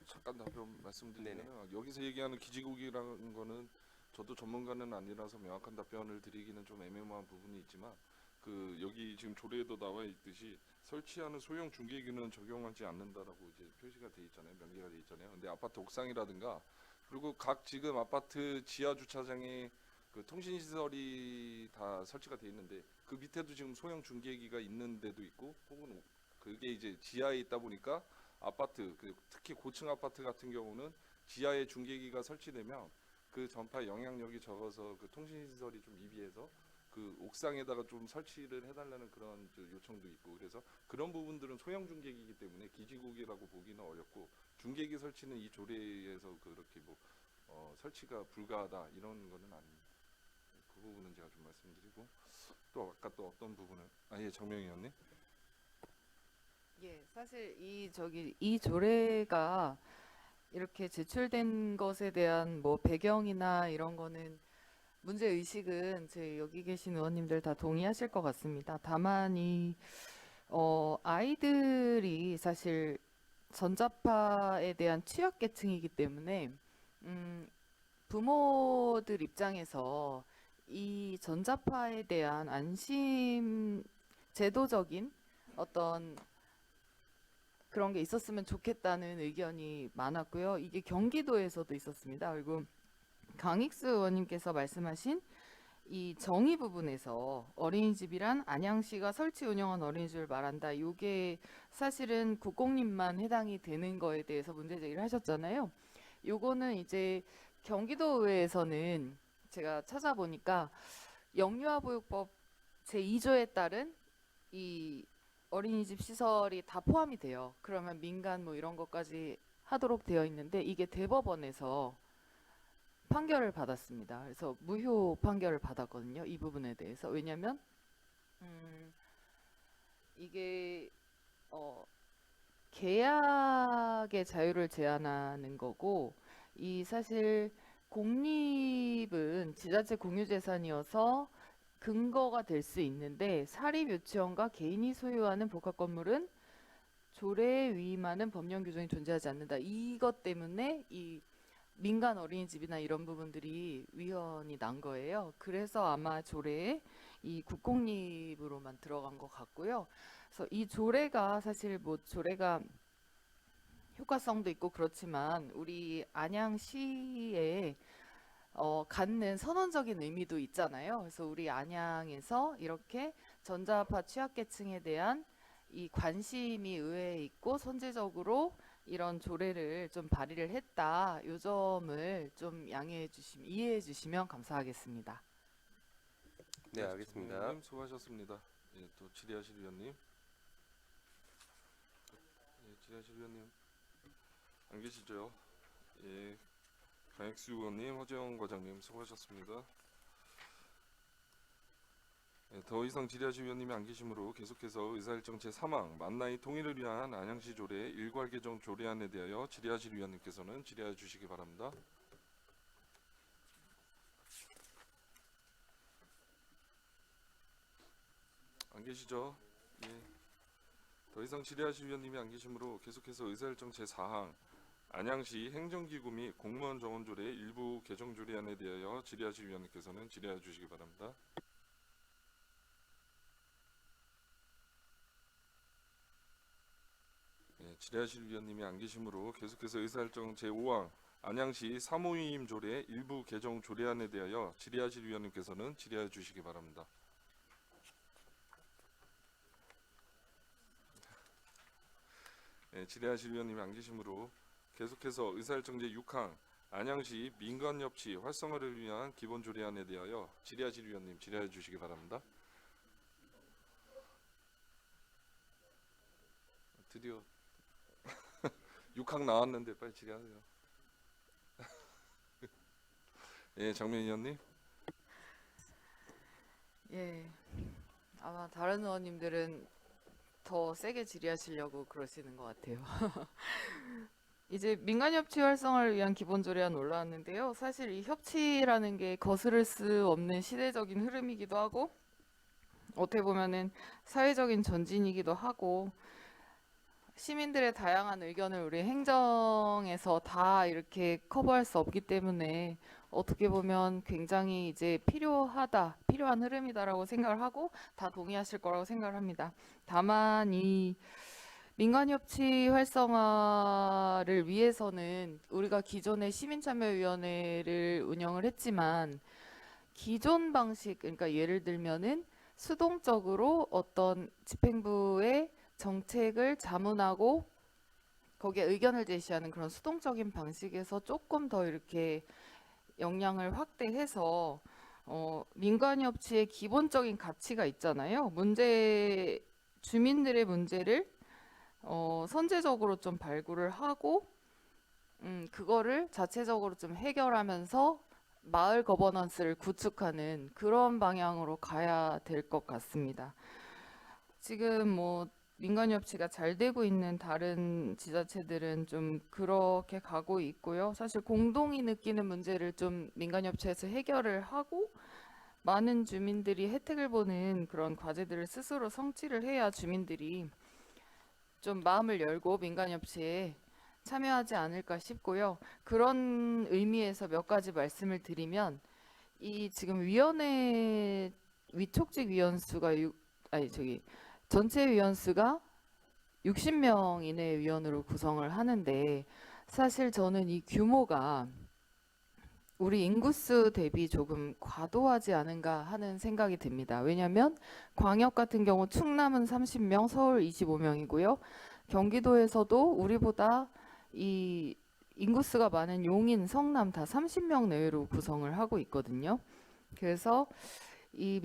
잠깐 답변 말씀드리면, 여기서 얘기하는 기지국이라는 거는 저도 전문가는 아니라서 명확한 답변을 드리기는 좀 애매모호한 부분이 있지만, 그 여기 지금 조례에도 나와 있듯이 설치하는 소형 중계기는 적용하지 않는다라고 이제 표시가 돼 있잖아요, 명기가 돼 있잖아요. 근데 아파트 옥상이라든가, 그리고 각 지금 아파트 지하 주차장에 그 통신 시설이 다 설치가 돼 있는데, 그 밑에도 지금 소형 중계기가 있는 데도 있고, 혹은 그게 이제 지하에 있다 보니까 아파트, 특히 고층 아파트 같은 경우는 지하에 중계기가 설치되면 그 전파 영향력이 적어서 그 통신시설이 좀 미비해서 그 옥상에다가 좀 설치를 해달라는 그런 요청도 있고, 그래서 그런 부분들은 소형 중계기이기 때문에 기지국이라고 보기는 어렵고, 중계기 설치는 이 조례에서 그렇게 뭐 설치가 불가하다 이런 거는 아닙니다. 그 부분은 제가 좀 말씀드리고, 또 아까 또 어떤 부분을 예, 정명희 의원님. 예, 사실 이 조례가 이렇게 제출된 것에 대한 뭐 배경이나 이런 거는 문제 의식은 제 여기 계신 의원님들 다 동의하실 것 같습니다. 다만 아이들이 사실 전자파에 대한 취약계층이기 때문에 부모들 입장에서 이 전자파에 대한 안심, 제도적인 어떤 그런 게 있었으면 좋겠다는 의견이 많았고요. 이게 경기도에서도 있었습니다. 그리고 강익수 의원님께서 말씀하신 이 정의 부분에서 어린이집이란 안양시가 설치 운영한 어린이집을 말한다. 이게 사실은 국공립만 해당이 되는 거에 대해서 문제 제기를 하셨잖아요. 요거는 이제 경기도의회에서는 제가 찾아보니까 영유아보육법 제2조에 따른 이 어린이집 시설이 다 포함이 돼요. 그러면 민간 뭐 이런 것까지 하도록 되어 있는데 이게 대법원에서 판결을 받았습니다. 그래서 무효 판결을 받았거든요. 이 부분에 대해서. 왜냐면 이게 계약의 자유를 제한하는 거고, 이 사실 공립은 지자체 공유재산이어서 근거가 될 수 있는데, 사립 유치원과 개인이 소유하는 복합 건물은 조례에 위임하는 법령 규정이 존재하지 않는다. 이것 때문에 이 민간 어린이집이나 이런 부분들이 위헌이 난 거예요. 그래서 아마 조례에 이 국공립으로만 들어간 것 같고요. 그래서 이 조례가 사실 뭐 조례가 효과성도 있고 그렇지만 우리 안양시에 갖는 선언적인 의미도 있잖아요. 그래서 우리 안양에서 이렇게 전자파 취약계층에 대한 이 관심이 의회에 있고 선제적으로 이런 조례를 좀 발의를 했다. 이 점을 좀 이해해 주시면 감사하겠습니다. 네, 알겠습니다. 의원님 수고하셨습니다. 예, 또 질의하실 위원님. 예, 질의하실 위원님 안 계시죠? 예, 강익수 의원님, 허재영 과장님 수고하셨습니다. 예, 더 이상 질의하실 위원님이 안 계시므로 계속해서 의사일정 제3항 만나이 통일을 위한 안양시 조례 일괄 개정 조례안에 대하여 질의하실 위원님께서는 질의해 주시기 바랍니다. 안 계시죠? 예. 더 이상 질의하실 위원님이 안 계시므로 계속해서 의사일정 제4항 안양시 행정기구 및 공무원 정원 조례 일부 개정 조례안에 대하여 질의하실 위원님께서는 질의해 주시기 바랍니다. 예, 질의하실 위원님이 안 계시므로 계속해서 의사일정 제5항 안양시 사무위임 조례 일부 개정 조례안에 대하여 질의하실 위원님께서는 질의해 주시기 바랍니다. 예, 질의하실 위원님이 안 계시므로 계속해서 의사일정 제6항 안양시 민간협치 활성화를 위한 기본 조례안에 대하여 질의하실 위원님 질의해 주시기 바랍니다. 드디어 6항 나왔는데 빨리 질의하세요. 예, 정명희 의원님. 예, 아마 다른 의원님들은 더 세게 질의하시려고 그러시는 것 같아요. 이제 민간협치 활성화를 위한 기본조례안 올라왔는데요. 사실 이 협치라는 게 거스를 수 없는 시대적인 흐름이기도 하고 어떻게 보면은 사회적인 전진이기도 하고 시민들의 다양한 의견을 우리 행정에서 다 이렇게 커버할 수 없기 때문에 어떻게 보면 굉장히 이제 필요한 흐름이다라고 생각을 하고 다 동의하실 거라고 생각을 합니다. 다만 이 민간협치 활성화를 위해서는 우리가 기존에 시민참여위원회를 운영을 했지만 기존 방식, 그러니까 예를 들면은 수동적으로 어떤 집행부의 정책을 자문하고 거기에 의견을 제시하는 그런 수동적인 방식에서 조금 더 이렇게 역량을 확대해서 민간협치의 기본적인 가치가 있잖아요. 주민들의 문제를 선제적으로 좀 발굴을 하고 그거를 자체적으로 좀 해결하면서 마을 거버넌스를 구축하는 그런 방향으로 가야 될 것 같습니다. 지금 뭐 민간협치가 잘 되고 있는 다른 지자체들은 좀 그렇게 가고 있고요. 사실 공동이 느끼는 문제를 좀 민간협치에서 해결을 하고 많은 주민들이 혜택을 보는 그런 과제들을 스스로 성취를 해야 주민들이 좀 마음을 열고 민간협치에 참여하지 않을까 싶고요. 그런 의미에서 몇 가지 말씀을 드리면 이 지금 위원회 위촉직 위원수가 전체 위원수가 60명 이내의 위원으로 구성을 하는데 사실 저는 이 규모가 우리 인구수 대비 조금 과도하지 않은가 하는 생각이 듭니다. 왜냐하면 광역 같은 경우 충남은 30명, 서울 25명이고요. 경기도에서도 우리보다 이 인구수가 많은 용인, 성남 다 30명 내외로 구성을 하고 있거든요. 그래서 이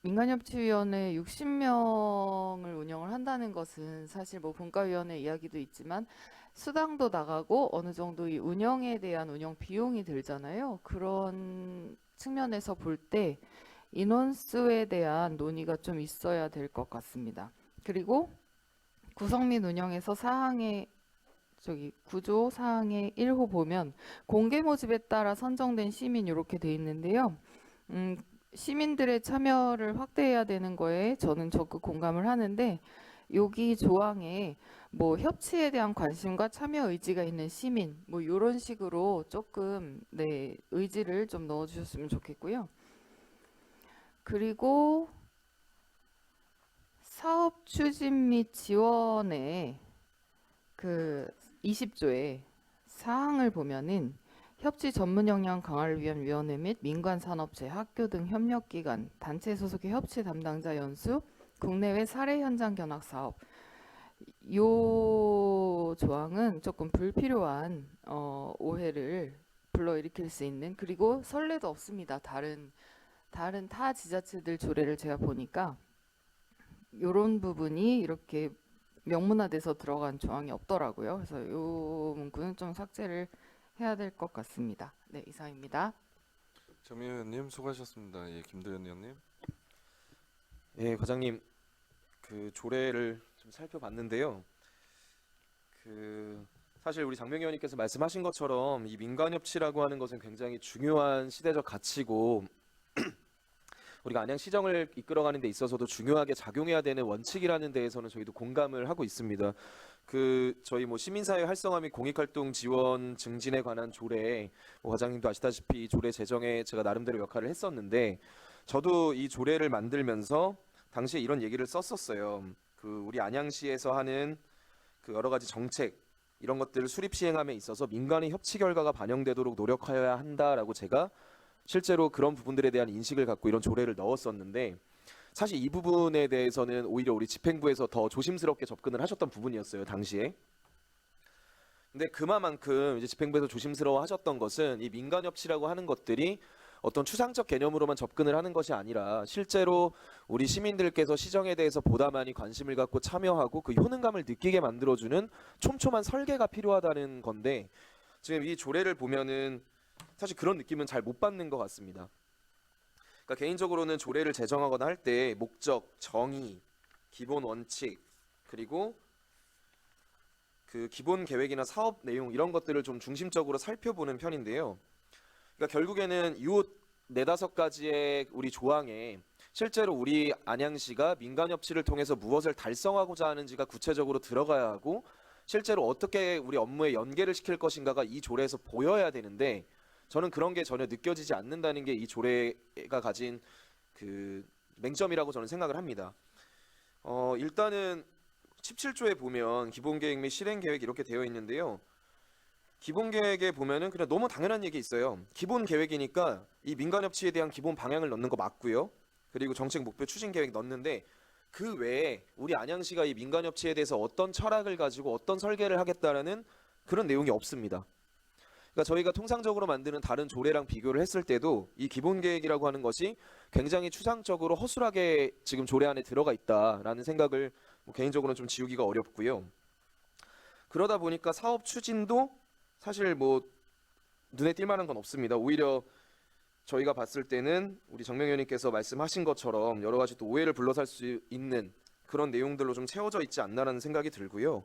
민간협치위원회 60명을 운영을 한다는 것은 사실 뭐 분과위원회 이야기도 있지만 수당도 나가고 어느 정도 이 운영에 대한 운영 비용이 들잖아요. 그런 측면에서 볼 때 인원수에 대한 논의가 좀 있어야 될 것 같습니다. 그리고 구성 및 운영에서 구조 사항의 1호 보면 공개 모집에 따라 선정된 시민 이렇게 돼 있는데요. 시민들의 참여를 확대해야 되는 거에 저는 적극 공감을 하는데 여기 조항에 뭐 협치에 대한 관심과 참여 의지가 있는 시민 뭐 이런 식으로 조금 의지를 좀 넣어주셨으면 좋겠고요. 그리고 사업 추진 및 지원의 그 20조의 사항을 보면은 협치 전문 역량 강화를 위한 위원회 및 민간 산업체, 학교 등 협력기관, 단체 소속의 협치 담당자 연수, 국내외 사례 현장 견학 사업. 요 조항은 조금 불필요한 오해를 불러일으킬 수 있는 그리고 선례도 없습니다. 다른 타 지자체들 조례를 제가 보니까 요런 부분이 이렇게 명문화돼서 들어간 조항이 없더라고요. 그래서 요 문구는 좀 삭제를 해야 될 것 같습니다. 네, 이상입니다. 정미애 의원님 수고하셨습니다. 예, 김도현 의원님. 예, 과장님 그 조례를 좀 살펴봤는데요. 사실 우리 장명 의원님께서 말씀하신 것처럼 이 민간협치라고 하는 것은 굉장히 중요한 시대적 가치고 우리가 안양시정을 이끌어가는 데 있어서도 중요하게 작용해야 되는 원칙이라는 데에서는 저희도 공감을 하고 있습니다. 저희 뭐 시민사회 활성화 및 공익활동 지원 증진에 관한 조례, 과장님도 아시다시피 이 조례 제정에 제가 나름대로 역할을 했었는데 저도 이 조례를 만들면서 당시에 이런 얘기를 썼었어요. 우리 안양시에서 하는 여러 가지 정책 이런 것들을 수립 시행함에 있어서 민간의 협치 결과가 반영되도록 노력하여야 한다라고 제가 실제로 그런 부분들에 대한 인식을 갖고 이런 조례를 넣었었는데 사실 이 부분에 대해서는 오히려 우리 집행부에서 더 조심스럽게 접근을 하셨던 부분이었어요, 당시에. 근데 그만큼 이제 집행부에서 조심스러워 하셨던 것은 이 민간협치라고 하는 것들이 어떤 추상적 개념으로만 접근을 하는 것이 아니라 실제로 우리 시민들께서 시정에 대해서 보다 많이 관심을 갖고 참여하고 그 효능감을 느끼게 만들어주는 촘촘한 설계가 필요하다는 건데 지금 이 조례를 보면은 사실 그런 느낌은 잘 못 받는 것 같습니다. 그러니까 개인적으로는 조례를 제정하거나 할 때 목적, 정의, 기본 원칙 그리고 그 기본 계획이나 사업 내용 이런 것들을 좀 중심적으로 살펴보는 편인데요. 그러니까 결국에는 이 4-5가지의 우리 조항에 실제로 우리 안양시가 민간협치를 통해서 무엇을 달성하고자 하는지가 구체적으로 들어가야 하고 실제로 어떻게 우리 업무에 연계를 시킬 것인가가 이 조례에서 보여야 되는데 저는 그런 게 전혀 느껴지지 않는다는 게 이 조례가 가진 그 맹점이라고 저는 생각을 합니다. 일단은 17조에 보면 기본계획 및 실행계획 이렇게 되어 있는데요. 기본계획에 보면은 그냥 너무 당연한 얘기 있어요. 기본계획이니까 이 민간협치에 대한 기본 방향을 넣는 거 맞고요. 그리고 정책 목표 추진계획 넣는데 그 외에 우리 안양시가 이 민간협치에 대해서 어떤 철학을 가지고 어떤 설계를 하겠다라는 그런 내용이 없습니다. 그러니까 저희가 통상적으로 만드는 다른 조례랑 비교를 했을 때도 이 기본계획이라고 하는 것이 굉장히 추상적으로 허술하게 지금 조례 안에 들어가 있다라는 생각을 개인적으로는 좀 지우기가 어렵고요. 그러다 보니까 사업 추진도 사실 뭐 눈에 띌 만한 건 없습니다. 오히려 저희가 봤을 때는 우리 정명 의원님께서 말씀하신 것처럼 여러 가지 또 오해를 불러살 수 있는 그런 내용들로 좀 채워져 있지 않나라는 생각이 들고요.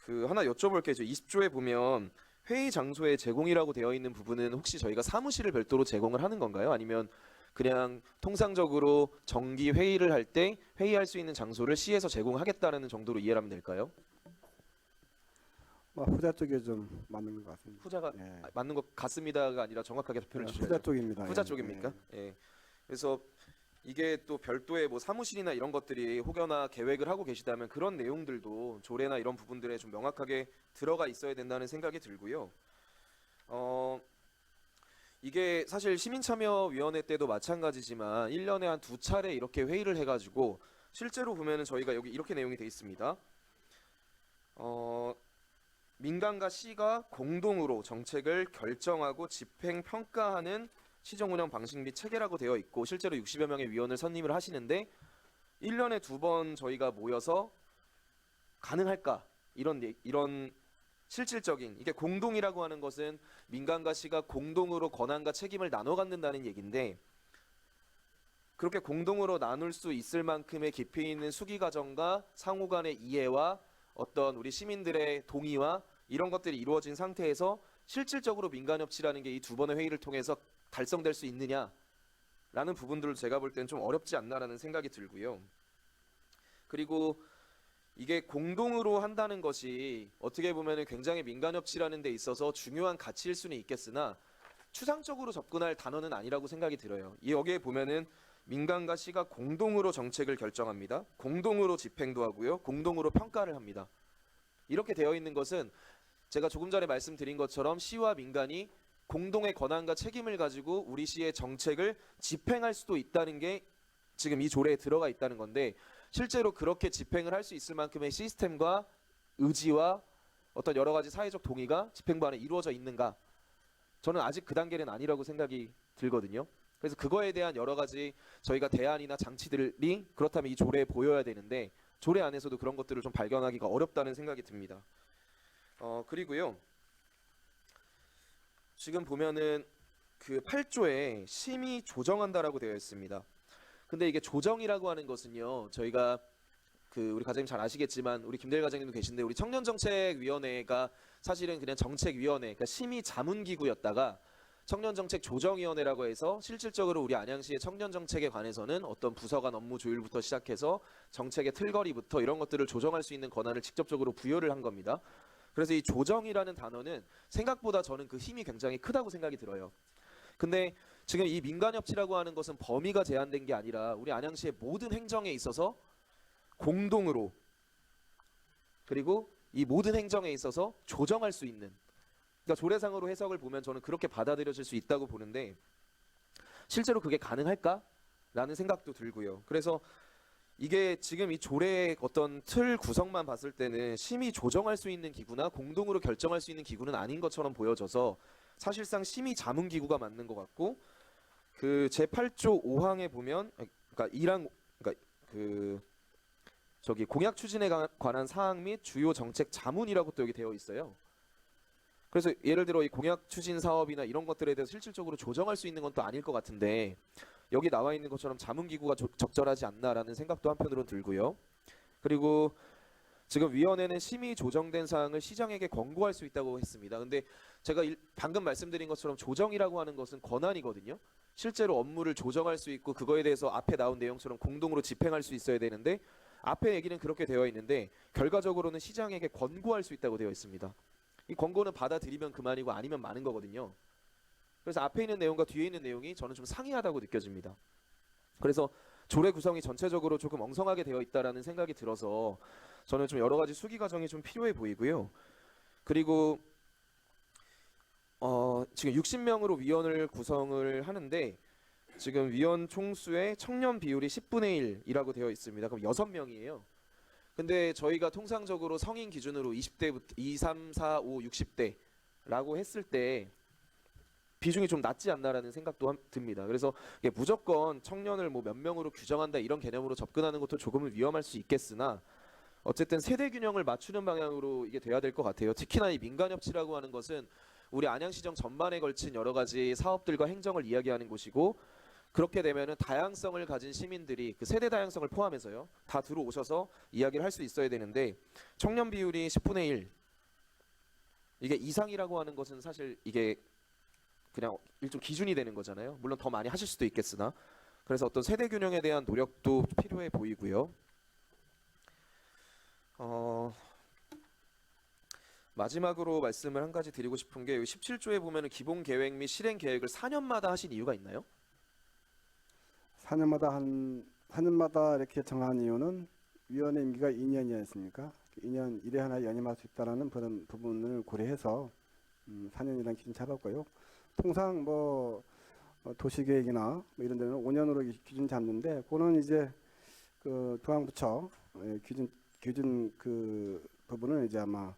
그 하나 여쭤볼 게 20조에 보면 회의 장소의 제공이라고 되어 있는 부분은 혹시 저희가 사무실을 별도로 제공을 하는 건가요? 아니면 그냥 통상적으로 정기 회의를 할 때 회의할 수 있는 장소를 시에서 제공하겠다는 정도로 이해를 하면 될까요? 후자 쪽에 좀 맞는 것 같습니다. 후자가 예. 맞는 것 같습니다가 아니라 정확하게 표현을 주셔야죠. 후자 쪽입니다. 후자 예. 쪽입니까? 예. 그래서 이게 또 별도의 뭐 사무실이나 이런 것들이 혹여나 계획을 하고 계시다면 그런 내용들도 조례나 이런 부분들에 좀 명확하게 들어가 있어야 된다는 생각이 들고요. 이게 사실 시민참여위원회 때도 마찬가지지만 1년에 한 2차례 이렇게 회의를 해가지고 실제로 보면은 저희가 여기 이렇게 내용이 돼 있습니다. 민간과 시가 공동으로 정책을 결정하고 집행 평가하는 시정 운영 방식 및 체계라고 되어 있고 실제로 60여 명의 위원을 선임을 하시는데 1년에 2번 저희가 모여서 가능할까 이런 실질적인 이게 공동이라고 하는 것은 민간과 시가 공동으로 권한과 책임을 나눠 갖는다는 얘기인데 그렇게 공동으로 나눌 수 있을 만큼의 깊이 있는 수기 과정과 상호 간의 이해와 어떤 우리 시민들의 동의와 이런 것들이 이루어진 상태에서 실질적으로 민간협치라는 게 이 2번의 회의를 통해서 달성될 수 있느냐라는 부분들을 제가 볼 때는 좀 어렵지 않나라는 생각이 들고요. 그리고 이게 공동으로 한다는 것이 어떻게 보면 굉장히 민간협치라는 데 있어서 중요한 가치일 수는 있겠으나 추상적으로 접근할 단어는 아니라고 생각이 들어요. 여기에 보면은 민간과 시가 공동으로 정책을 결정합니다. 공동으로 집행도 하고요. 공동으로 평가를 합니다. 이렇게 되어 있는 것은 제가 조금 전에 말씀드린 것처럼 시와 민간이 공동의 권한과 책임을 가지고 우리 시의 정책을 집행할 수도 있다는 게 지금 이 조례에 들어가 있다는 건데 실제로 그렇게 집행을 할 수 있을 만큼의 시스템과 의지와 어떤 여러 가지 사회적 동의가 집행부 안에 이루어져 있는가? 저는 아직 그 단계는 아니라고 생각이 들거든요. 그래서 그거에 대한 여러 가지 저희가 대안이나 장치들이 그렇다면 이 조례에 보여야 되는데 조례 안에서도 그런 것들을 좀 발견하기가 어렵다는 생각이 듭니다. 그리고요. 지금 보면은 그 8조에 심의 조정한다라고 되어 있습니다. 근데 이게 조정이라고 하는 것은요. 저희가 그 우리 과장님 잘 아시겠지만 우리 김대일 과장님도 계신데 우리 청년정책위원회가 사실은 그냥 정책위원회, 그러니까 심의 자문기구였다가 청년정책조정위원회라고 해서 실질적으로 우리 안양시의 청년정책에 관해서는 어떤 부서 간 업무 조율부터 시작해서 정책의 틀거리부터 이런 것들을 조정할 수 있는 권한을 직접적으로 부여를 한 겁니다. 그래서 이 조정이라는 단어는 생각보다 저는 그 힘이 굉장히 크다고 생각이 들어요. 근데 지금 이 민간협치라고 하는 것은 범위가 제한된 게 아니라 우리 안양시의 모든 행정에 있어서 공동으로 그리고 이 모든 행정에 있어서 조정할 수 있는 그러니까 조례상으로 해석을 보면 저는 그렇게 받아들여질 수 있다고 보는데 실제로 그게 가능할까라는 생각도 들고요. 그래서 이게 지금 이 조례의 어떤 틀 구성만 봤을 때는 심의 조정할 수 있는 기구나 공동으로 결정할 수 있는 기구는 아닌 것처럼 보여져서 사실상 심의 자문 기구가 맞는 것 같고 그 제8조 5항에 보면 그러니까 그 저기 공약 추진에 관한 사항 및 주요 정책 자문이라고 또 여기 되어 있어요. 그래서 예를 들어 이 공약 추진 사업이나 이런 것들에 대해서 실질적으로 조정할 수 있는 건 또 아닐 것 같은데 여기 나와 있는 것처럼 자문기구가 적절하지 않나라는 생각도 한편으로는 들고요. 그리고 지금 위원회는 심의 조정된 사항을 시장에게 권고할 수 있다고 했습니다. 근데 제가 방금 말씀드린 것처럼 조정이라고 하는 것은 권한이거든요. 실제로 업무를 조정할 수 있고 그거에 대해서 앞에 나온 내용처럼 공동으로 집행할 수 있어야 되는데 앞에 얘기는 그렇게 되어 있는데 결과적으로는 시장에게 권고할 수 있다고 되어 있습니다. 이 권고는 받아들이면 그만이고 아니면 많은 거거든요. 그래서 앞에 있는 내용과 뒤에 있는 내용이 저는 좀 상이하다고 느껴집니다. 그래서 조례 구성이 전체적으로 조금 엉성하게 되어 있다라는 생각이 들어서 저는 좀 여러 가지 수기 과정이 좀 필요해 보이고요. 그리고 지금 60명으로 위원을 구성을 하는데 지금 위원 총수의 청년 비율이 10분의 1이라고 되어 있습니다. 그럼 6명이에요. 근데 저희가 통상적으로 성인 기준으로 20대부터 2, 3, 4, 5, 60대라고 했을 때 비중이 좀 낮지 않나라는 생각도 듭니다. 그래서 이게 무조건 청년을 뭐 몇 명으로 규정한다 이런 개념으로 접근하는 것도 조금은 위험할 수 있겠으나 어쨌든 세대 균형을 맞추는 방향으로 이게 돼야 될 것 같아요. 특히나 이 민간협치라고 하는 것은 우리 안양시정 전반에 걸친 여러 가지 사업들과 행정을 이야기하는 곳이고 그렇게 되면은 다양성을 가진 시민들이 그 세대 다양성을 포함해서요 다 들어오셔서 이야기를 할 수 있어야 되는데 청년 비율이 10분의 1 이게 이상이라고 하는 것은 사실 이게 그냥 일종 기준이 되는 거잖아요. 물론 더 많이 하실 수도 있겠으나 그래서 어떤 세대 균형에 대한 노력도 필요해 보이고요. 마지막으로 말씀을 한 가지 드리고 싶은 게 17조에 보면은 기본 계획 및 실행 계획을 4년마다 하신 이유가 있나요? 4년마다 이렇게 정한 이유는 위원회 임기가 2년이었으니까 2년 1회 하나 연임할 수 있다라는 그런 부분을 고려해서 4년이라는 기준 잡았고요. 통상 뭐 도시계획이나 뭐 이런 데는 5년으로 기준 잡는데 그거는 이제 그 중앙부처 기준 그 부분을 이제 아마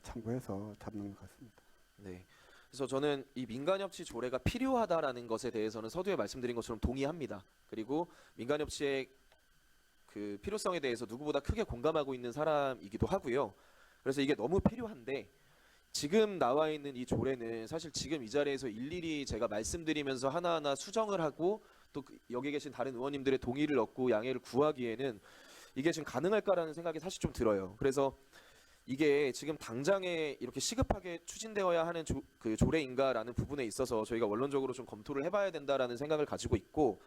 참고해서 잡는 것 같습니다. 네. 그래서 저는 이 민간협치 조례가 필요하다라는 것에 대해서는 서두에 말씀드린 것처럼 동의합니다. 그리고 민간협치의 그 필요성에 대해서 누구보다 크게 공감하고 있는 사람이기도 하고요. 그래서 이게 너무 필요한데 지금 나와 있는 이 조례는 사실 지금 이 자리에서 일일이 제가 말씀드리면서 하나하나 수정을 하고 또 여기 계신 다른 의원님들의 동의를 얻고 양해를 구하기에는 이게 지금 가능할까라는 생각이 사실 좀 들어요. 그래서 이게 지금 당장에 이렇게 시급하게 추진되어야 하는 그 조례인가라는 부분에 있어서 저희가 원론적으로 좀 검토를 해봐야 된다라는 생각을 가지고 있고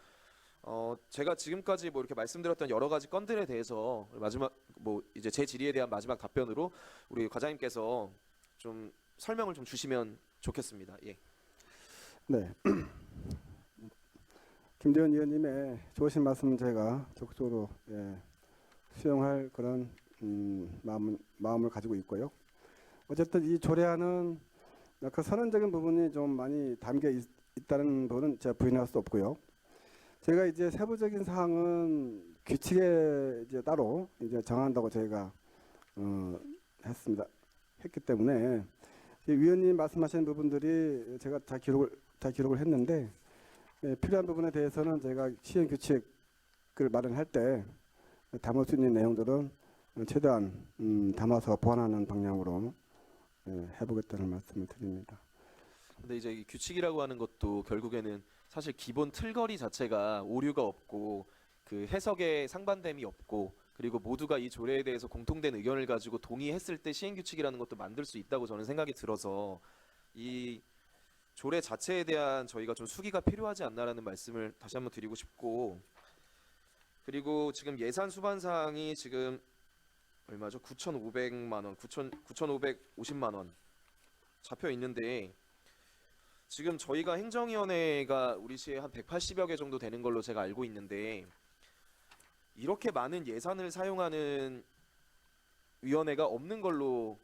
제가 지금까지 뭐 이렇게 말씀드렸던 여러 가지 건들에 대해서 마지막 뭐 이제 제 질의에 대한 마지막 답변으로 우리 과장님께서 좀 설명을 좀 주시면 좋겠습니다. 예. 네. 김대현 의원님의 좋으신 말씀 제가 적극적으로 수용할 그런 마음을 가지고 있고요. 어쨌든 이 조례안은 그 선언적인 부분이 좀 많이 담겨 있다는 부분은 제가 부인할 수 없고요. 제가 이제 세부적인 사항은 규칙에 이제 따로 이제 정한다고 저희가 했기 때문에 위원님 말씀하시는 부분들이 제가 다 기록을 했는데 필요한 부분에 대해서는 제가 시행 규칙을 마련할 때 담을 수 있는 내용들은 최대한 담아서 보완하는 방향으로 해보겠다는 말씀을 드립니다. 근데 이제 이 규칙이라고 하는 것도 결국에는 사실 기본 틀거리 자체가 오류가 없고 그 해석에 상반됨이 없고 그리고 모두가 이 조례에 대해서 공통된 의견을 가지고 동의했을 때 시행 규칙이라는 것도 만들 수 있다고 저는 생각이 들어서 이 조례 자체에 대한 저희가 좀 수기가 필요하지 않나라는 말씀을 다시 한번 드리고 싶고 그리고 지금 예산 수반 사항이 지금 얼마죠? 9,500만 원, 9,550만 원 잡혀 있는데 지금 저희가 행정위원회가 우리 시에 한 180여 개 정도 되는 걸로 제가 알고 있는데 이렇게 많은 예산을 사용하는 위원회가 없는 걸로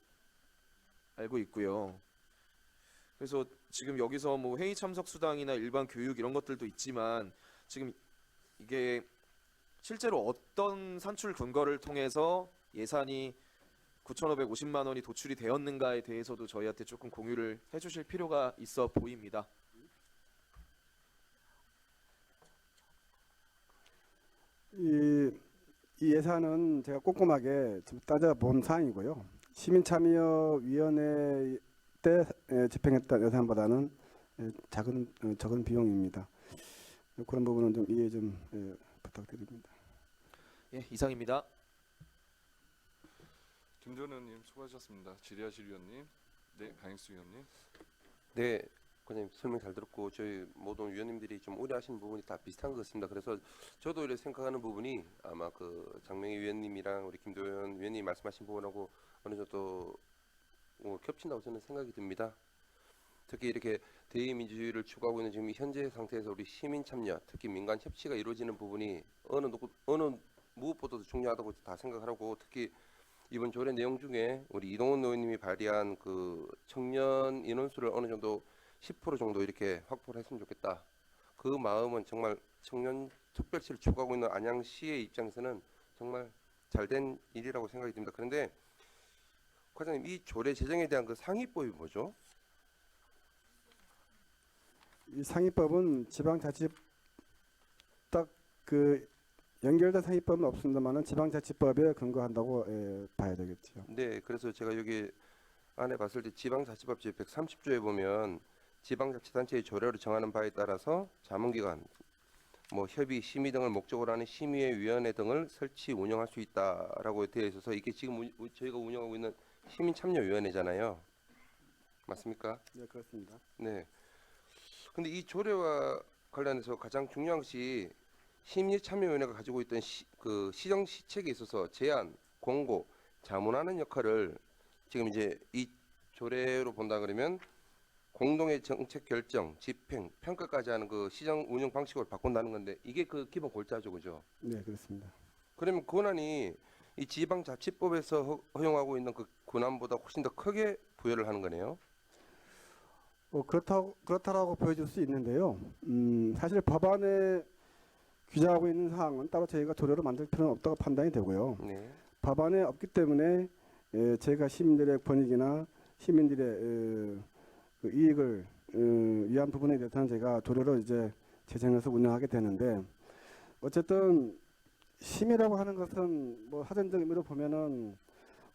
알고 있고요. 그래서 지금 여기서 뭐 회의 참석 수당이나 일반 교육 이런 것들도 있지만 지금 이게 실제로 어떤 산출 근거를 통해서 예산이 9,550만 원이 도출이 되었는가에 대해서도 저희한테 조금 공유를 해주실 필요가 있어 보입니다. 이 예산은 제가 꼼꼼하게 따져본 사항이고요. 시민참여위원회 때 집행했던 예산보다는 적은 비용입니다. 그런 부분은 좀 이해 좀 부탁드립니다. 예, 이상입니다. 김대현 의원님 수고하셨습니다. 질의하실 위원님, 네, 강익수 위원님. 네, 과장님 설명 잘 들었고 저희 모든 위원님들이 좀 우려하시는 부분이 다 비슷한 것 같습니다. 그래서 저도 이렇게 생각하는 부분이 아마 그 장명희 위원님이랑 우리 김도현 위원님 말씀하신 부분하고 어느 정도 겹친다고 저는 생각이 듭니다. 특히 이렇게 대의민주주의를 추구하고 있는 지금 현재 상태에서 우리 시민 참여, 특히 민간 협치가 이루어지는 부분이 어느 무엇보다도 중요하다고 다 생각하고 특히 이번 조례 내용 중에 우리 이동훈 의원님이 발의한 그 청년 인원수를 어느 정도 10% 정도 이렇게 확보를 했으면 좋겠다. 그 마음은 정말 청년 특별시를 추구하고 있는 안양시의 입장에서는 정말 잘된 일이라고 생각이 듭니다. 그런데 과장님, 이 조례 제정에 대한 그 상위법이 뭐죠? 이 상위법은 지방자치 딱 그 연결된 상위법은 없습니다만은 지방자치법에 근거한다고 봐야 되겠죠. 네, 그래서 제가 여기 안에 봤을 때 지방자치법 제130조에 보면 지방자치단체의 조례로 정하는 바에 따라서 자문기관, 뭐 협의, 심의 등을 목적으로 하는 심의회 위원회 등을 설치 운영할 수 있다라고 되어 있어서 이게 지금 저희가 운영하고 있는 시민참여위원회잖아요. 맞습니까? 네, 그렇습니다. 네. 근데 이 조례와 관련해서 가장 중요한 것이 심의참여위원회가 가지고 있던 그 시정 시책에 있어서 제안, 공고, 자문하는 역할을 지금 이제 이 조례로 본다 그러면 공동의 정책 결정, 집행, 평가까지 하는 그 시정 운영 방식으로 바꾼다는 건데 이게 그 기본 골자죠, 그죠? 네, 그렇습니다. 그러면 권한이 이 지방자치법에서 허용하고 있는 그 권한보다 훨씬 더 크게 부여를 하는 거네요. 그렇다라고 보여줄 수 있는데요. 사실 법안에 규정하고 있는 사항은 따로 저희가 조례로 만들 필요는 없다고 판단이 되고요. 네. 법안에 없기 때문에 저희가 시민들의 권익이나 시민들의 그 이익을 위한 부분에 대해서는 제가 조례로 이제 제정해서 운영하게 되는데 어쨌든 심의라고 하는 것은 뭐 사전적 의미로 보면은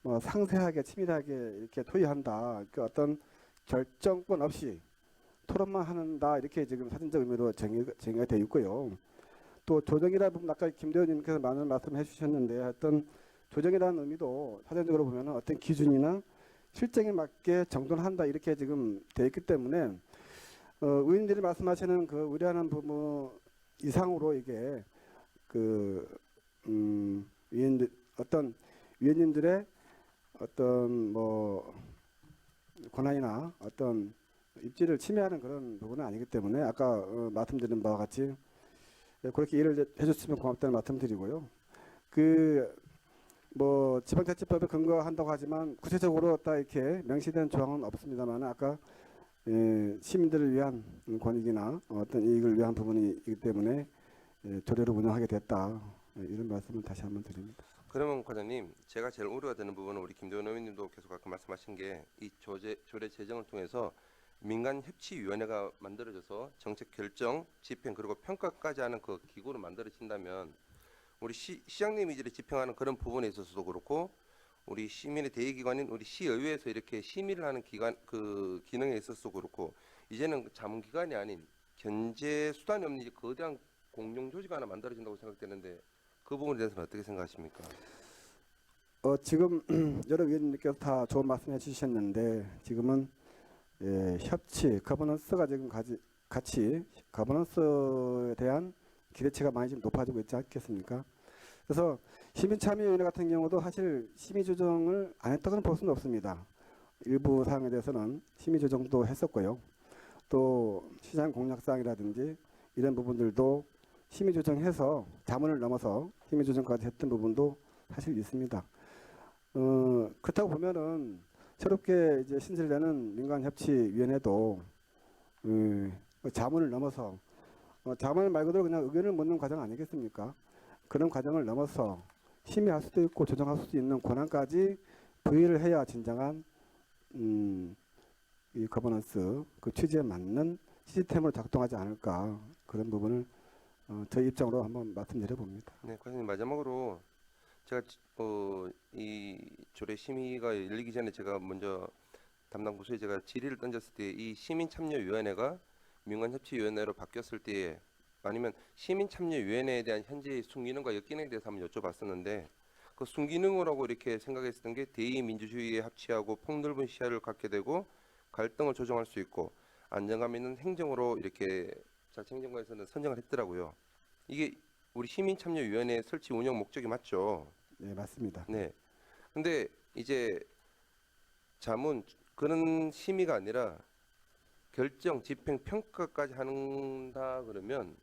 뭐 상세하게 치밀하게 이렇게 토의한다. 그 어떤 결정권 없이 토론만 한다 이렇게 지금 사전적 의미로 정의가 되어 있고요. 또 조정이라는 부분 아까 김 대표님께서 많은 말씀해 주셨는데 어떤 조정이라는 의미도 사전적으로 보면 어떤 기준이나 실정에 맞게 정돈을 한다 이렇게 지금 되어 있기 때문에 의원님들이 말씀하시는 그 우려하는 부분 이상으로 이게 그 위원들 어떤 위원님들의 어떤 뭐 권한이나 어떤 입지를 침해하는 그런 부분은 아니기 때문에 아까 말씀드린 바와 같이 그렇게 이해를 해줬으면 고맙다는 말씀드리고요. 그 뭐 지방자치법에 근거한다고 하지만 구체적으로 딱 이렇게 명시된 조항은 없습니다만 아까 시민들을 위한 권익이나 어떤 이익을 위한 부분이기 때문에 조례로 운영하게 됐다 이런 말씀을 다시 한번 드립니다. 그러면 과장님, 제가 제일 우려가 되는 부분은 우리 김도현 의원님도 계속 아까 말씀하신 게 이 조례 제정을 통해서 민간협치위원회가 만들어져서 정책 결정, 집행 그리고 평가까지 하는 그 기구로 만들어진다면 우리 시장님이 이제 집행하는 그런 부분에 있어서도 그렇고 우리 시민의 대의기관인 우리 시의회에서 이렇게 심의를 하는 기관 그 기능에 있어서도 그렇고 이제는 자문기관이 아닌 견제 수단이 없는 이제 거대한 공룡 조직 하나 만들어진다고 생각되는데 그 부분에 대해서는 어떻게 생각하십니까? 지금 여러 위원님께서 다 좋은 말씀해 주셨는데 지금은 협치, 거버넌스가 지금 같이 거버넌스에 대한 기대치가 많이 좀 높아지고 있지 않겠습니까? 그래서 시민참여위원회 같은 경우도 사실 심의조정을 안 했다고는 볼 수는 없습니다. 일부 사항에 대해서는 심의조정도 했었고요. 또 시장 공약사항이라든지 이런 부분들도 심의조정해서 자문을 넘어서 심의조정까지 했던 부분도 사실 있습니다. 그렇다고 보면은 새롭게 이제 신설되는 민간협치위원회도 자문을 넘어서 자문 말 그대로 그냥 의견을 묻는 과정 아니겠습니까? 그런 과정을 넘어서 심의할 수도 있고 조정할 수도 있는 권한까지 부여를 해야 진정한 이 거버넌스 그 취지에 맞는 시스템으로 작동하지 않을까 그런 부분을 저희 입장으로 한번 말씀드려 봅니다. 네, 과장님 마지막으로 제가 이 조례 심의가 열리기 전에 제가 먼저 담당 부서에 제가 질의를 던졌을 때 이 시민참여위원회가 민간협치위원회로 바뀌었을 때에 아니면 시민참여위원회에 대한 현재의 순기능과 역기능에 대해서 한번 여쭤봤었는데 그 순기능이라고 이렇게 생각했었던 게 대의민주주의에 합치하고 폭넓은 시야를 갖게 되고 갈등을 조정할 수 있고 안정감 있는 행정으로 이렇게 자치행정관에서는 선정을 했더라고요. 이게 우리 시민참여위원회 설치 운영 목적이 맞죠? 네, 맞습니다. 네. 근데 이제 자문 그런 심의가 아니라 결정, 집행, 평가까지 한다 그러면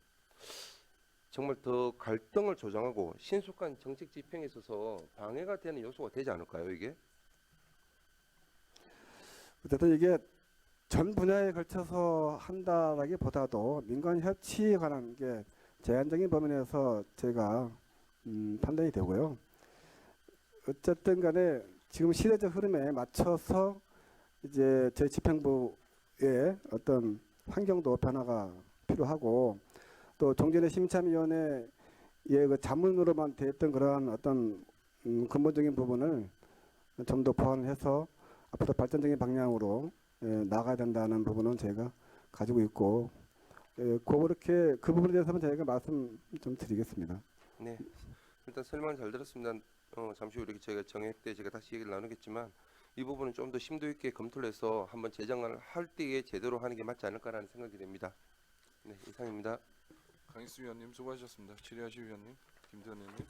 정말 더 갈등을 조정하고 신속한 정책 집행에 있어서 방해가 되는 요소가 되지 않을까요, 이게? 어쨌든 이게 전 분야에 걸쳐서 한다라기보다도 민간 협치에 관한 게 제한적인 범위에서 제가 판단이 되고요. 어쨌든 간에 지금 시대적 흐름에 맞춰서 이제 저희 집행부의 어떤 환경도 변화가 필요하고 또 종전의 시민참여위원회의 그 자문으로만 됐던 그러한 어떤 근본적인 부분을 좀 더 보완해서 앞으로 발전적인 방향으로 나가야 된다는 부분은 제가 가지고 있고 그렇게 그 부분에 대해서는 저희가 말씀 좀 드리겠습니다. 네, 일단 설명 잘 들었습니다. 잠시 후 이렇게 제가 정액 때 제가 다시 얘기를 나누겠지만 이 부분은 좀 더 심도 있게 검토를 해서 한번 제정을 할 때에 제대로 하는 게 맞지 않을까라는 생각이 듭니다. 네, 이상입니다. 강익수 위원님 수고하셨습니다. 질의하실 위원님 김대현 의원님.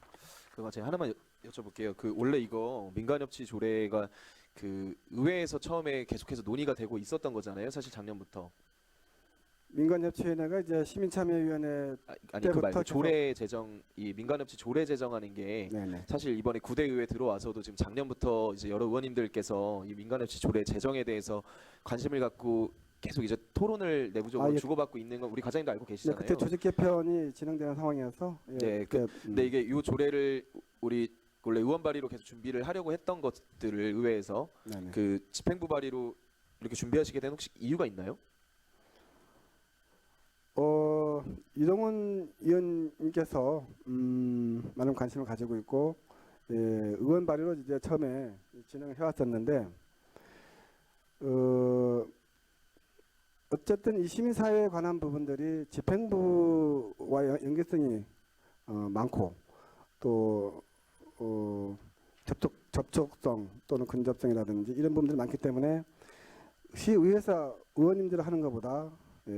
그거 제가 하나만 여쭤볼게요. 그 원래 이거 민간협치 조례가 그 의회에서 처음에 계속해서 논의가 되고 있었던 거잖아요. 사실 작년부터. 민간협치위원회가 이제 시민참여위원회 아니 그 말고 때부터 조례 제정 이 민간협치 조례 제정하는 게 네네. 사실 이번에 9대 의회 들어와서도 지금 작년부터 이제 여러 의원님들께서 이 민간협치 조례 제정에 대해서 관심을 갖고 계속 이제 토론을 내부적으로 예. 주고받고 있는 건 우리 과장님도 알고 네, 계시잖아요. 그때 조직 개편이 진행되는 상황이어서 네, 그때, 근데 이게 이 조례를 우리 원래 의원 발의로 계속 준비를 하려고 했던 것들을 의회에서 네네. 그 집행부 발의로 이렇게 준비하시게 된 혹시 이유가 있나요? 이동훈 의원님께서 많은 관심을 가지고 있고 의원 발의로 이제 처음에 진행을 해왔었는데 어쨌든 이 시민사회에 관한 부분들이 집행부와 연계성이 많고 또 접촉성 또는 근접성이라든지 이런 부분들이 많기 때문에 시의회에서 의원님들 하는 것보다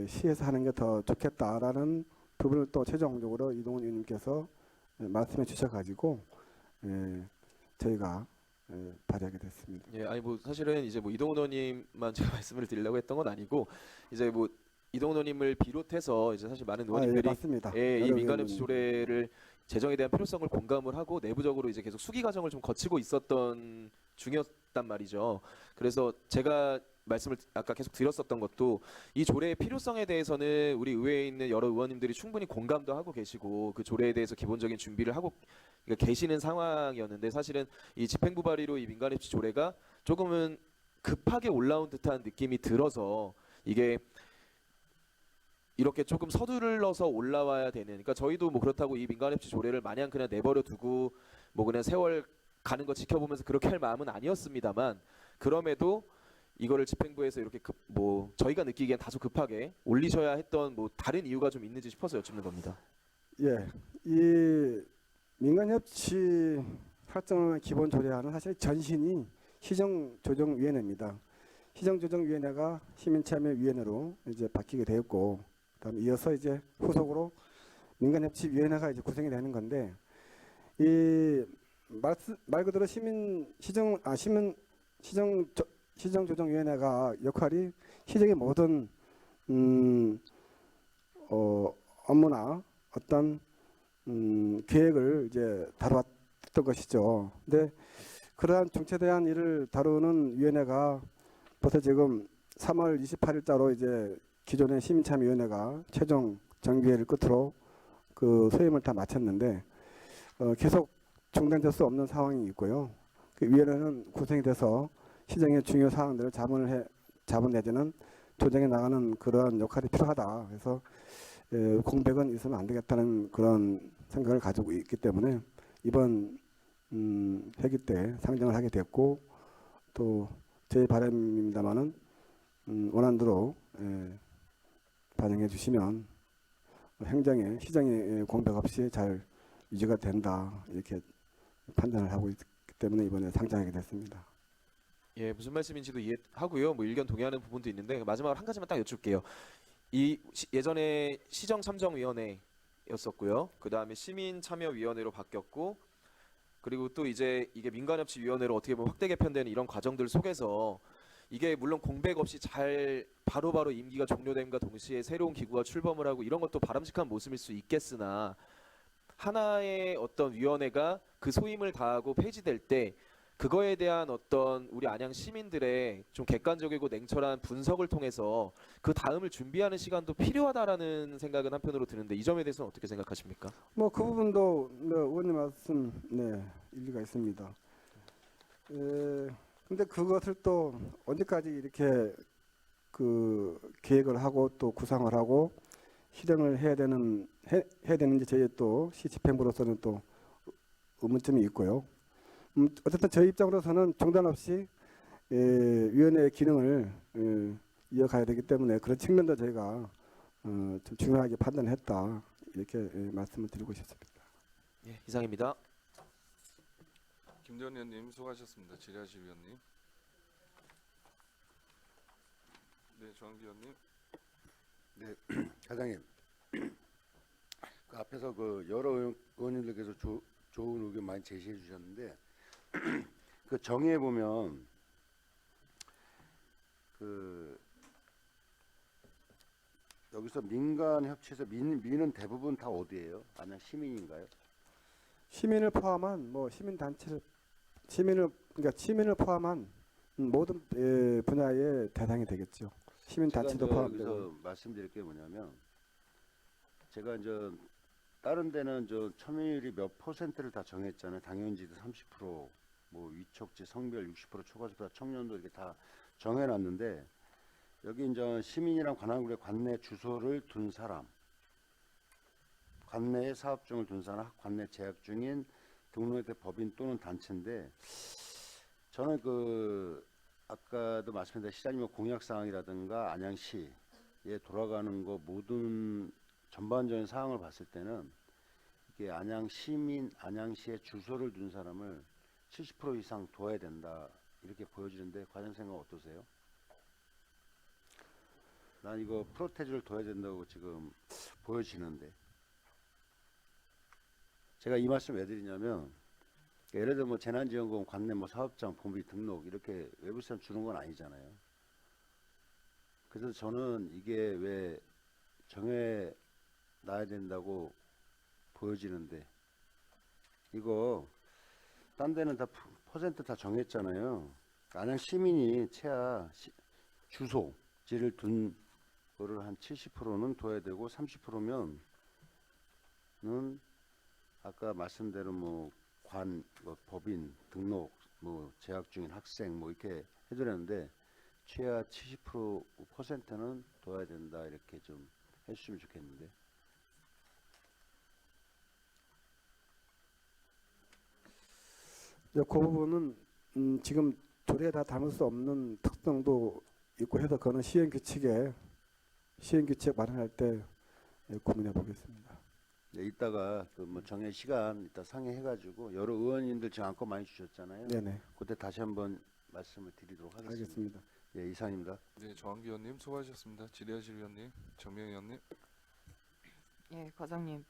시에서 하는 게 더 좋겠다라는 부분을 또 최종적으로 이동훈 의원님께서 말씀해 주셔가지고 저희가 발의하게 됐습니다. 예, 아니 뭐 사실은 이제 뭐 이동훈 의원님만 제가 말씀을 드리려고 했던 건 아니고 이제 뭐 이동훈 의원님을 비롯해서 이제 사실 많은 의원님들이 맞습니다. 이 여러 민간협치 의원님. 조례를 제정에 대한 필요성을 공감을 하고 내부적으로 이제 계속 수기 과정을 좀 거치고 있었던 중이었단 말이죠. 그래서 제가 말씀을 아까 계속 드렸었던 것도 이 조례의 필요성에 대해서는 우리 의회에 있는 여러 의원님들이 충분히 공감도 하고 계시고 그 조례에 대해서 기본적인 준비를 하고 계시는 상황이었는데 사실은 이 집행부 발의로 이 민간협치 조례가 조금은 급하게 올라온 듯한 느낌이 들어서 이게 이렇게 조금 서둘러서 올라와야 되는 그러니까 저희도 뭐 그렇다고 이 민간협치 조례를 마냥 그냥 내버려 두고 뭐 그냥 세월 가는 거 지켜보면서 그렇게 할 마음은 아니었습니다만 그럼에도 이거를 집행부에서 이렇게 뭐 저희가 느끼기엔 다소 급하게 올리셔야 했던 뭐 다른 이유가 좀 있는지 싶어서 여쭙는 겁니다. 예, 이 민간협치 설정을 기본 조례안은 사실 전신이 시정조정위원회입니다. 시정조정위원회가 시민참여위원회로 이제 바뀌게 되었고, 그다음 이어서 이제 후속으로 민간협치위원회가 이제 구성이 되는 건데, 이 말 그대로 시정조정위원회가 역할이 시정의 모든 업무나 어떤 계획을 이제 다루었던 것이죠. 근데 그러한 정체대한 일을 다루는 위원회가 벌써 지금 3월 28일자로 이제 기존의 시민참여위원회가 최종 정기회를 끝으로 그 소임을 다 마쳤는데 계속 중단될 수 없는 상황이 있고요. 그 위원회는 구성이 돼서 시정의 중요 사항들을 자문 내지는 조정해 나가는 그러한 역할이 필요하다. 그래서 공백은 있으면 안 되겠다는 그런 생각을 가지고 있기 때문에 이번 회기 때 상정을 하게 됐고 또 제 바람입니다만은 원안대로 반영해 주시면 행정의 시정의 공백 없이 잘 유지가 된다 이렇게 판단을 하고 있기 때문에 이번에 상정하게 됐습니다. 예, 무슨 말씀인지도 이해하고요. 뭐 의견 동의하는 부분도 있는데 마지막으로 한 가지만 딱 여쭐게요. 이 예전에 시정참정위원회였었고요. 그 다음에 시민참여위원회로 바뀌었고, 그리고 또 이제 이게 민간협치위원회로 어떻게 보면 확대 개편되는 이런 과정들 속에서 이게 물론 공백 없이 잘 바로바로 임기가 종료됨과 동시에 새로운 기구가 출범을 하고 이런 것도 바람직한 모습일 수 있겠으나 하나의 어떤 위원회가 그 소임을 다하고 폐지될 때 그거에 대한 어떤 우리 안양 시민들의 좀 객관적이고 냉철한 분석을 통해서 그 다음을 준비하는 시간도 필요하다라는 생각은 한편으로 드는데 이 점에 대해서는 어떻게 생각하십니까? 뭐 그 부분도 의원님 말씀 일리가 있습니다. 근데 그것을 또 언제까지 이렇게 그 계획을 하고 또 구상을 하고 실행을 해야 되는지 저희 또 시 집행부로서는 또 의문점이 있고요. 어쨌든 저희 입장으로서는 중단 없이 위원회의 기능을 이어가야 되기 때문에 그런 측면도 저희가 좀 중요하게 판단했다 이렇게 말씀을 드리고 싶습니다. 예, 이상입니다. 김대원 의원님 수고하셨습니다. 질의하실 위원님. 네, 조항기 의원님. 네, 사장님. 그 앞에서 그 여러 의원님들께서 좋은 의견 많이 제시해 주셨는데 그 정의에 보면 그 여기서 민간 협치에서 민은 대부분 다 어디예요? 안양 시민인가요? 시민을 포함한 뭐 시민을 포함한 모든 분야의 대상이 되겠죠. 시민 단체도 제가 포함되고. 여기서 말씀드릴 게 뭐냐면 제가 이제 다른 데는 저 점유율이 몇 퍼센트를 다 정했잖아요. 당연지도 30%, 뭐 위촉지 성별 60%, 초과수다 청년도 이렇게 다 정해놨는데 여기 이제 시민이랑 관할구에 관내 주소를 둔 사람, 관내에 사업증을 둔 사람, 관내 재학 중인 등록된 법인 또는 단체인데 저는 그 아까도 말씀드린 시장님의 공약 사항이라든가 안양시에 돌아가는 거 모든 전반적인 사항을 봤을 때는 이게 안양 시민, 안양시에 주소를 둔 사람을 70% 이상 둬야 된다 이렇게 보여지는데 과장 생각 어떠세요? 난 이거 프로테지를 둬야 된다고 지금 보여지는데 제가 이 말씀 왜 드리냐면 예를 들어 뭐 재난지원금 관내 뭐 사업장 본비 등록 이렇게 외부시장 주는 건 아니잖아요. 그래서 저는 이게 왜 정해 놔야 된다고 보여지는데 이거 딴 데는 다 퍼센트 다 정했잖아요. 안양 시민이 최하 주소지를 둔 거를 한 70%는 둬야 되고 30%면은 아까 말씀대로 뭐 법인 등록 뭐 재학 중인 학생 뭐 이렇게 해드렸는데 최하 70%는 둬야 된다 이렇게 좀 해주시면 좋겠는데. 그 부분은 지금 조례에 다 담을 수 없는 특성도 있고 해서 그거는 시행 규칙 마련할 때 고민해 보겠습니다. 네, 이따가 그 뭐 정해 시간 이따 상의해가지고 여러 의원님들 지금 안건 많이 주셨잖아요. 네네. 그때 다시 한번 말씀을 드리도록 하겠습니다. 알겠습니다. 예, 이상입니다. 네, 조항기 의원님 수고하셨습니다. 질의하실 위원님. 정명 의원님. 예, 과장님.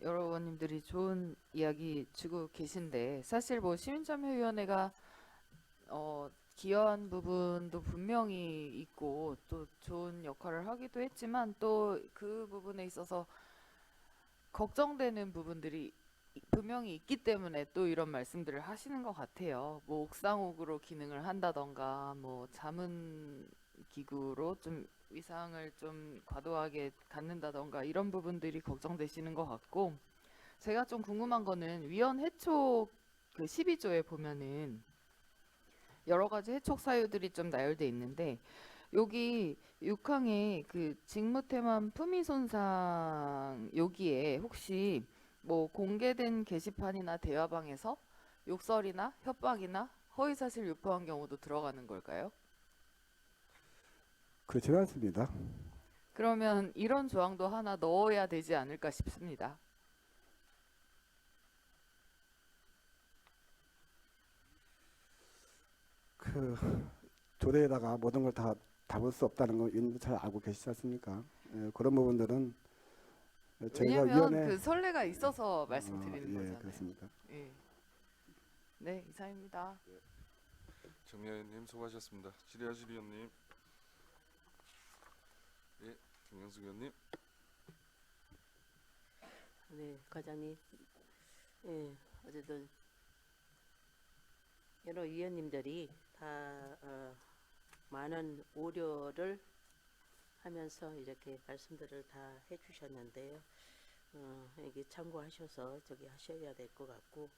여러 의원님들이 좋은 이야기 주고 계신데 사실 뭐 시민참여위원회가 기여한 부분도 분명히 있고 또 좋은 역할을 하기도 했지만 또 그 부분에 있어서 걱정되는 부분들이 분명히 있기 때문에 또 이런 말씀들을 하시는 것 같아요. 뭐 옥상옥으로 기능을 한다던가 뭐 자문 기구로 좀 위상을 좀 과도하게 갖는다던가 이런 부분들이 걱정되시는 것 같고 제가 좀 궁금한 거는 위원 해촉 그 12조에 보면은 여러 가지 해촉 사유들이 좀 나열돼 있는데 여기 6항에 그 직무태만 품위 손상 여기에 혹시 뭐 공개된 게시판이나 대화방에서 욕설이나 협박이나 허위사실 유포한 경우도 들어가는 걸까요? 그렇지는 않습니다. 그러면 이런 조항도 하나 넣어야 되지 않을까 싶습니다. 그 조례에다가 모든 걸 다 담을 수 없다는 거 위원님도 잘 알고 계시지 않습니까? 그런 부분들은 저희가 왜냐면 위원회 그 선례가 있어서 말씀드리는 예, 거잖아요. 그렇습니까? 예. 네, 이상입니다. 정명 의원님 수고하셨습니다. 질의하실 위원님. 예, 김영숙 의원님. 네, 과장님. 예, 어쨌든 여러 위원님들이 다 많은 우려를 하면서 이렇게 말씀들을 다 해주셨는데요. 이게 참고하셔서 저기 하셔야 될 것 같고,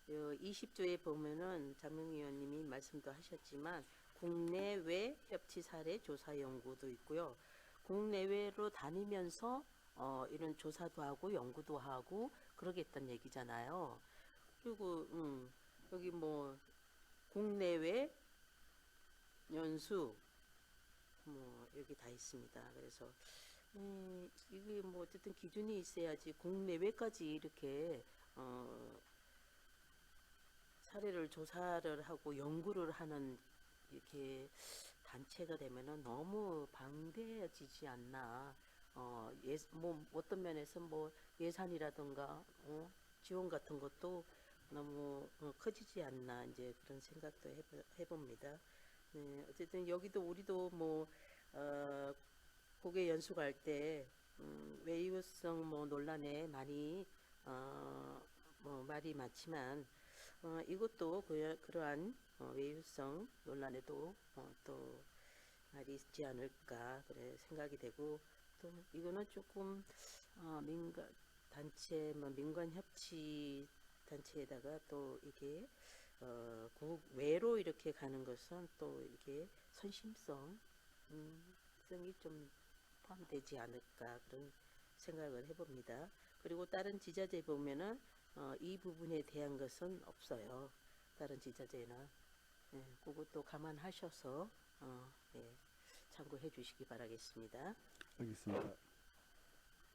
20조에 보면은 장명희 의원님이 말씀도 하셨지만 국내외 협치 사례 조사 연구도 있고요. 국내외로 다니면서 이런 조사도 하고 연구도 하고 그러겠다는 얘기잖아요. 그리고 여기 뭐 국내외 연수 뭐 여기 다 있습니다. 그래서 이게 뭐 어쨌든 기준이 있어야지 국내외까지 이렇게 사례를 조사를 하고 연구를 하는 이렇게 단체가 되면은 너무 방대해지지 않나. 뭐 어떤 면에서 뭐 예산이라든가 지원 같은 것도 너무 커지지 않나 이제 그런 생각도 해봅니다. 네, 어쨌든 여기도 우리도 뭐 국외 연수 갈 때 외유성 뭐 논란에 많이 뭐 말이 많지만 이것도 그러한 외유성 논란에도 또 말이 있지 않을까 그래 생각이 되고, 또 이거는 조금 민간 단체 뭐 민관 협치 단체에다가 또 이게 국외로 이렇게 가는 것은 또 이게 선심성이 좀 포함되지 않을까 그런 생각을 해봅니다. 그리고 다른 지자재 보면은 이 부분에 대한 것은 없어요. 다른 지자재는 그것도 감안하셔서 참고해 주시기 바라겠습니다. 알겠습니다.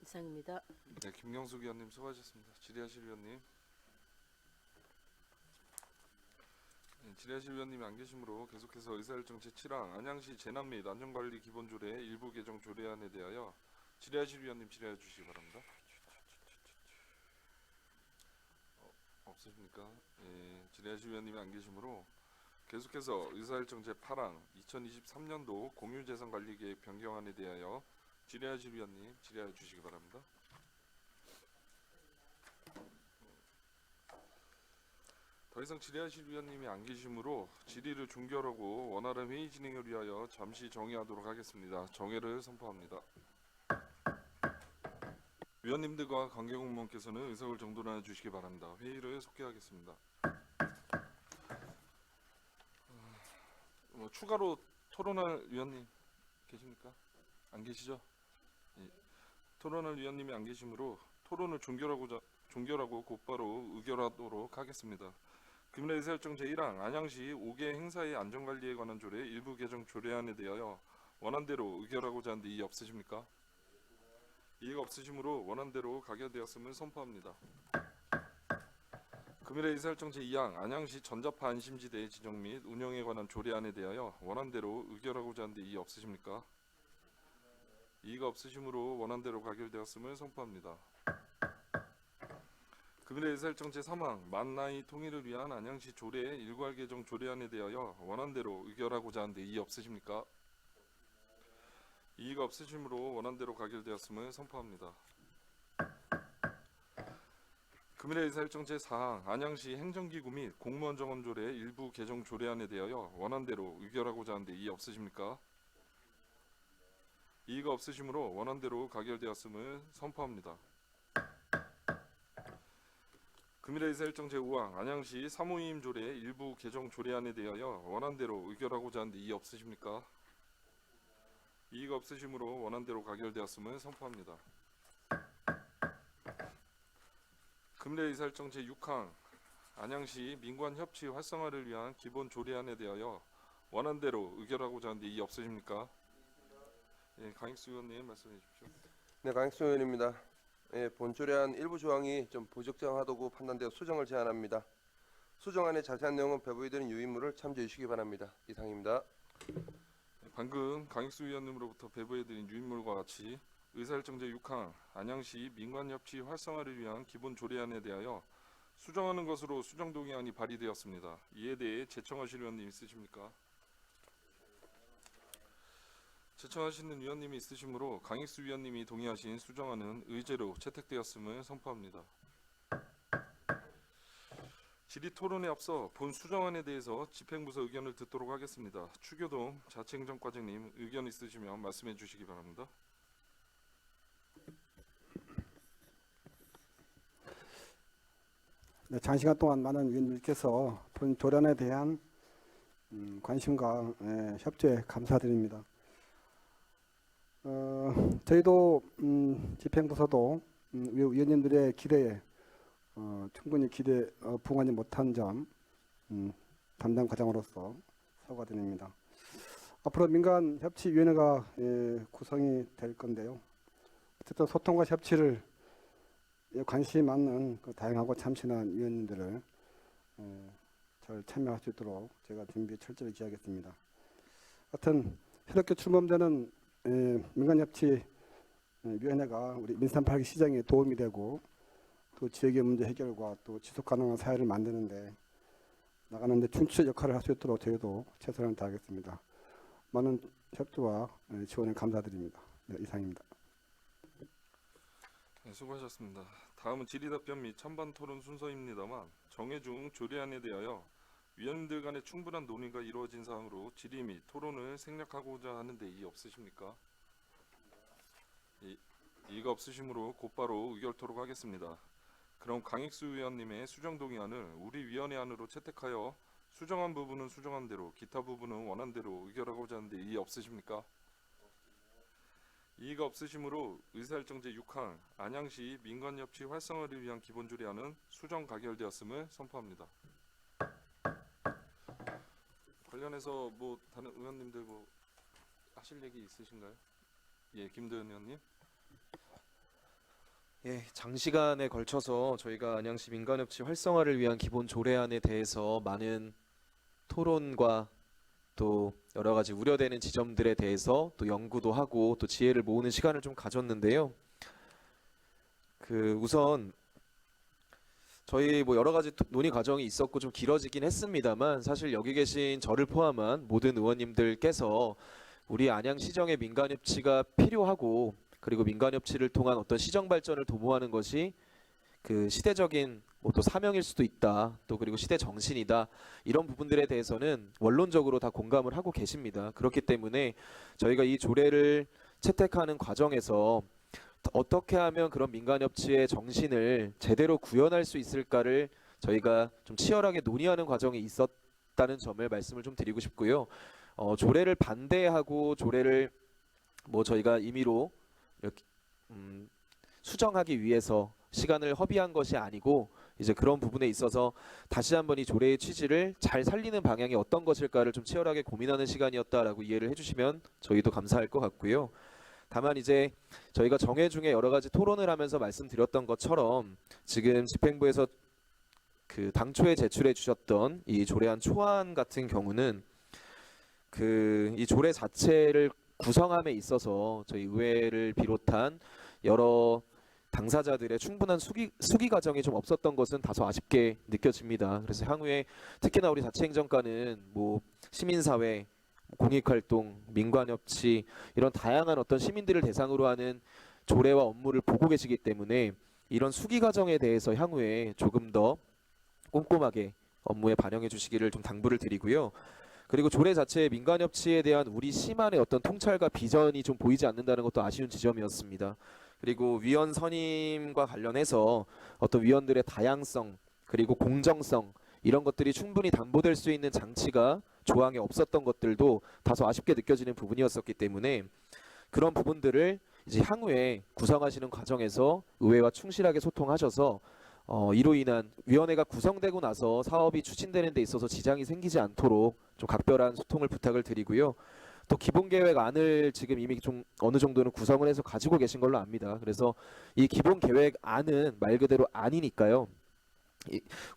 이상입니다. 네, 김경숙 의원님 수고하셨습니다. 질의하실 위원님. 질의하실 위원님이 안 계시므로 계속해서 의사일정 제7항 안양시 재난 및 안전관리 기본조례 일부 개정 조례안에 대하여 질의하실 위원님 질의해 주시기 바랍니다. 없으십니까? 예, 질의하실 위원님이 안 계시므로 계속해서 의사일정 제8항 2023년도 공유재산관리계획 변경안에 대하여 질의하실 위원님 질의해 주시기 바랍니다. 더 이상 질의하실 위원님이 안 계시므로 질의를 종결하고 원활한 회의 진행을 위하여 잠시 정회하도록 하겠습니다. 정회를 선포합니다. 위원님들과 관계공무원께서는 의석을 정돈해 주시기 바랍니다. 회의를 속개하겠습니다. 추가로 토론할 위원님 계십니까? 안 계시죠? 예. 토론할 위원님이 안 계시므로 토론을 종결하고 곧바로 의결하도록 하겠습니다. 금일의 의사일정 제1항 안양시 5개 행사의 안전관리에 관한 조례 일부 개정 조례안에 대하여 원안대로 의결하고자 하는데 이의 없으십니까? 이의가 없으시므로 원안대로 가결되었음을 선포합니다. 금일의 의사일정 제2항 안양시 전자파 안심지대 지정 및 운영에 관한 조례안에 대하여 원안대로 의결하고자 하는데 이의 없으십니까? 이의가 없으시므로 원안대로 가결되었음을 선포합니다. 금일의 의사일정 제3항 만나이 통일을 위한 안양시 조례 일괄 개정 조례안에 대하여 원안대로 의결하고자 하는데 이의 없으십니까? 이의가 없으시므로 원안대로 가결되었음을 선포합니다. 금일의 의사일정 제4항 안양시 행정기구 및 공무원 정원 조례 일부 개정 조례안에 대하여 원안대로 의결하고자 하는데 이의 없으십니까? 이의가 없으시므로 원안대로 가결되었음을 선포합니다. 금일의 의사일정 제5항 안양시 사무임 조례 일부 개정 조례안에 대하여 원안대로 의결하고자 하는데 이의 없으십니까? 이의가 없으시므로 원안대로 가결되었음을 선포합니다. 금일의 의사일정 제6항 안양시 민관협치 활성화를 위한 기본 조례안에 대하여 원안대로 의결하고자 하는데 이의 없으십니까? 예, 강익수 의원님 말씀해 주십시오. 네, 강익수 의원입니다. 예, 본조례안 일부 조항이 좀 부적정하다고 판단되어 수정을 제안합니다. 수정안의 자세한 내용은 배부에 드린 유인물을 참조해 주시기 바랍니다. 이상입니다. 방금 강익수 의원님으로부터 배부해드린 유인물과 같이 의사일정 제6항 안양시 민관협치 활성화를 위한 기본 조례안에 대하여 수정하는 것으로 수정동의안이 발의되었습니다. 이에 대해 제청하실 의원님 있으십니까? 제청하시는 위원님이 있으시므로 강익수 위원님이 동의하신 수정안은 의제로 채택되었음을 선포합니다. 질의 토론에 앞서 본 수정안에 대해서 집행부서 의견을 듣도록 하겠습니다. 추교동 자치행정과장님 의견 있으시면 말씀해 주시기 바랍니다. 네, 장시간 동안 많은 위원님께서 본 조련에 대한 관심과 협조에 감사드립니다. 저희도 집행부서도 위원님들의 기대에 충분히 부응하지 못한 점 담당 과장으로서 사과드립니다. 앞으로 민간협치위원회가 구성이 될 건데요. 어쨌든 소통과 협치를 관심 많은 다양하고 참신한 위원님들을 잘 참여할 수 있도록 제가 준비 철저히 기하겠습니다. 하여튼 새롭게 출범되는 민간협치위원회가 우리 민산 8기 시장에 도움이 되고 또 지역의 문제 해결과 또 지속 가능한 사회를 만드는데 나가는데 춘추 역할을 할 수 있도록 저희도 최선을 다하겠습니다. 많은 협조와 지원에 감사드립니다. 네, 이상입니다. 네, 수고하셨습니다. 다음은 질의답변 및 찬반 토론 순서입니다만 정해중 조례안에 대하여 위원님들 간의 충분한 논의가 이루어진 사항으로 질의 및 토론을 생략하고자 하는데 이의 없으십니까? 이의가 없으시므로 곧바로 의결토록 하겠습니다. 그럼 강익수 위원님의 수정 동의안을 우리 위원회 안으로 채택하여 수정한 부분은 수정한 대로 기타 부분은 원한 대로 의결하고자 하는데 이의 없으십니까? 이의가 없으시므로 의사일정제 6항 안양시 민간협치 활성화를 위한 기본조례안은 수정 가결되었음을 선포합니다. 관련해서 다른 의원님들 하실 얘기 있으신가요? 예, 김도현 의원님. 예, 장시간에 걸쳐서 저희가 안양시 민간협치 활성화를 위한 기본 조례안에 대해서 많은 토론과 또 여러 가지 우려되는 지점들에 대해서 또 연구도 하고 또 지혜를 모으는 시간을 좀 가졌는데요. 우선 저희 여러 가지 논의 과정이 있었고 좀 길어지긴 했습니다만 사실 여기 계신 저를 포함한 모든 의원님들께서 우리 안양시정의 민간협치가 필요하고 그리고 민간협치를 통한 어떤 시정 발전을 도모하는 것이 시대적인 또 사명일 수도 있다. 또 그리고 시대 정신이다. 이런 부분들에 대해서는 원론적으로 다 공감을 하고 계십니다. 그렇기 때문에 저희가 이 조례를 채택하는 과정에서 어떻게 하면 그런 민간협치의 정신을 제대로 구현할 수 있을까를 저희가 좀 치열하게 논의하는 과정이 있었다는 점을 말씀을 좀 드리고 싶고요. 조례를 반대하고 조례를 저희가 임의로 이렇게 수정하기 위해서 시간을 허비한 것이 아니고 이제 그런 부분에 있어서 다시 한번 이 조례의 취지를 잘 살리는 방향이 어떤 것일까를 좀 치열하게 고민하는 시간이었다라고 이해를 해주시면 저희도 감사할 것 같고요. 다만 이제 저희가 정회 중에 여러 가지 토론을 하면서 말씀드렸던 것처럼 지금 집행부에서 당초에 제출해 주셨던 이 조례안 초안 같은 경우는 이 조례 자체를 구성함에 있어서 저희 의회를 비롯한 여러 당사자들의 충분한 수기 과정이 좀 없었던 것은 다소 아쉽게 느껴집니다. 그래서 향후에 특히나 우리 자치행정과는 시민사회, 공익활동, 민관협치 이런 다양한 어떤 시민들을 대상으로 하는 조례와 업무를 보고 계시기 때문에 이런 수기 과정에 대해서 향후에 조금 더 꼼꼼하게 업무에 반영해 주시기를 좀 당부를 드리고요. 그리고 조례 자체의 민간협치에 대한 우리 시만의 어떤 통찰과 비전이 좀 보이지 않는다는 것도 아쉬운 지점이었습니다. 그리고 위원 선임과 관련해서 어떤 위원들의 다양성 그리고 공정성 이런 것들이 충분히 담보될 수 있는 장치가 조항에 없었던 것들도 다소 아쉽게 느껴지는 부분이었었기 때문에 그런 부분들을 이제 향후에 구성하시는 과정에서 의회와 충실하게 소통하셔서 이로 인한 위원회가 구성되고 나서 사업이 추진되는 데 있어서 지장이 생기지 않도록 좀 각별한 소통을 부탁을 드리고요. 또 기본계획안을 지금 이미 좀 어느 정도는 구성을 해서 가지고 계신 걸로 압니다. 그래서 이 기본계획안은 말 그대로 안이니까요.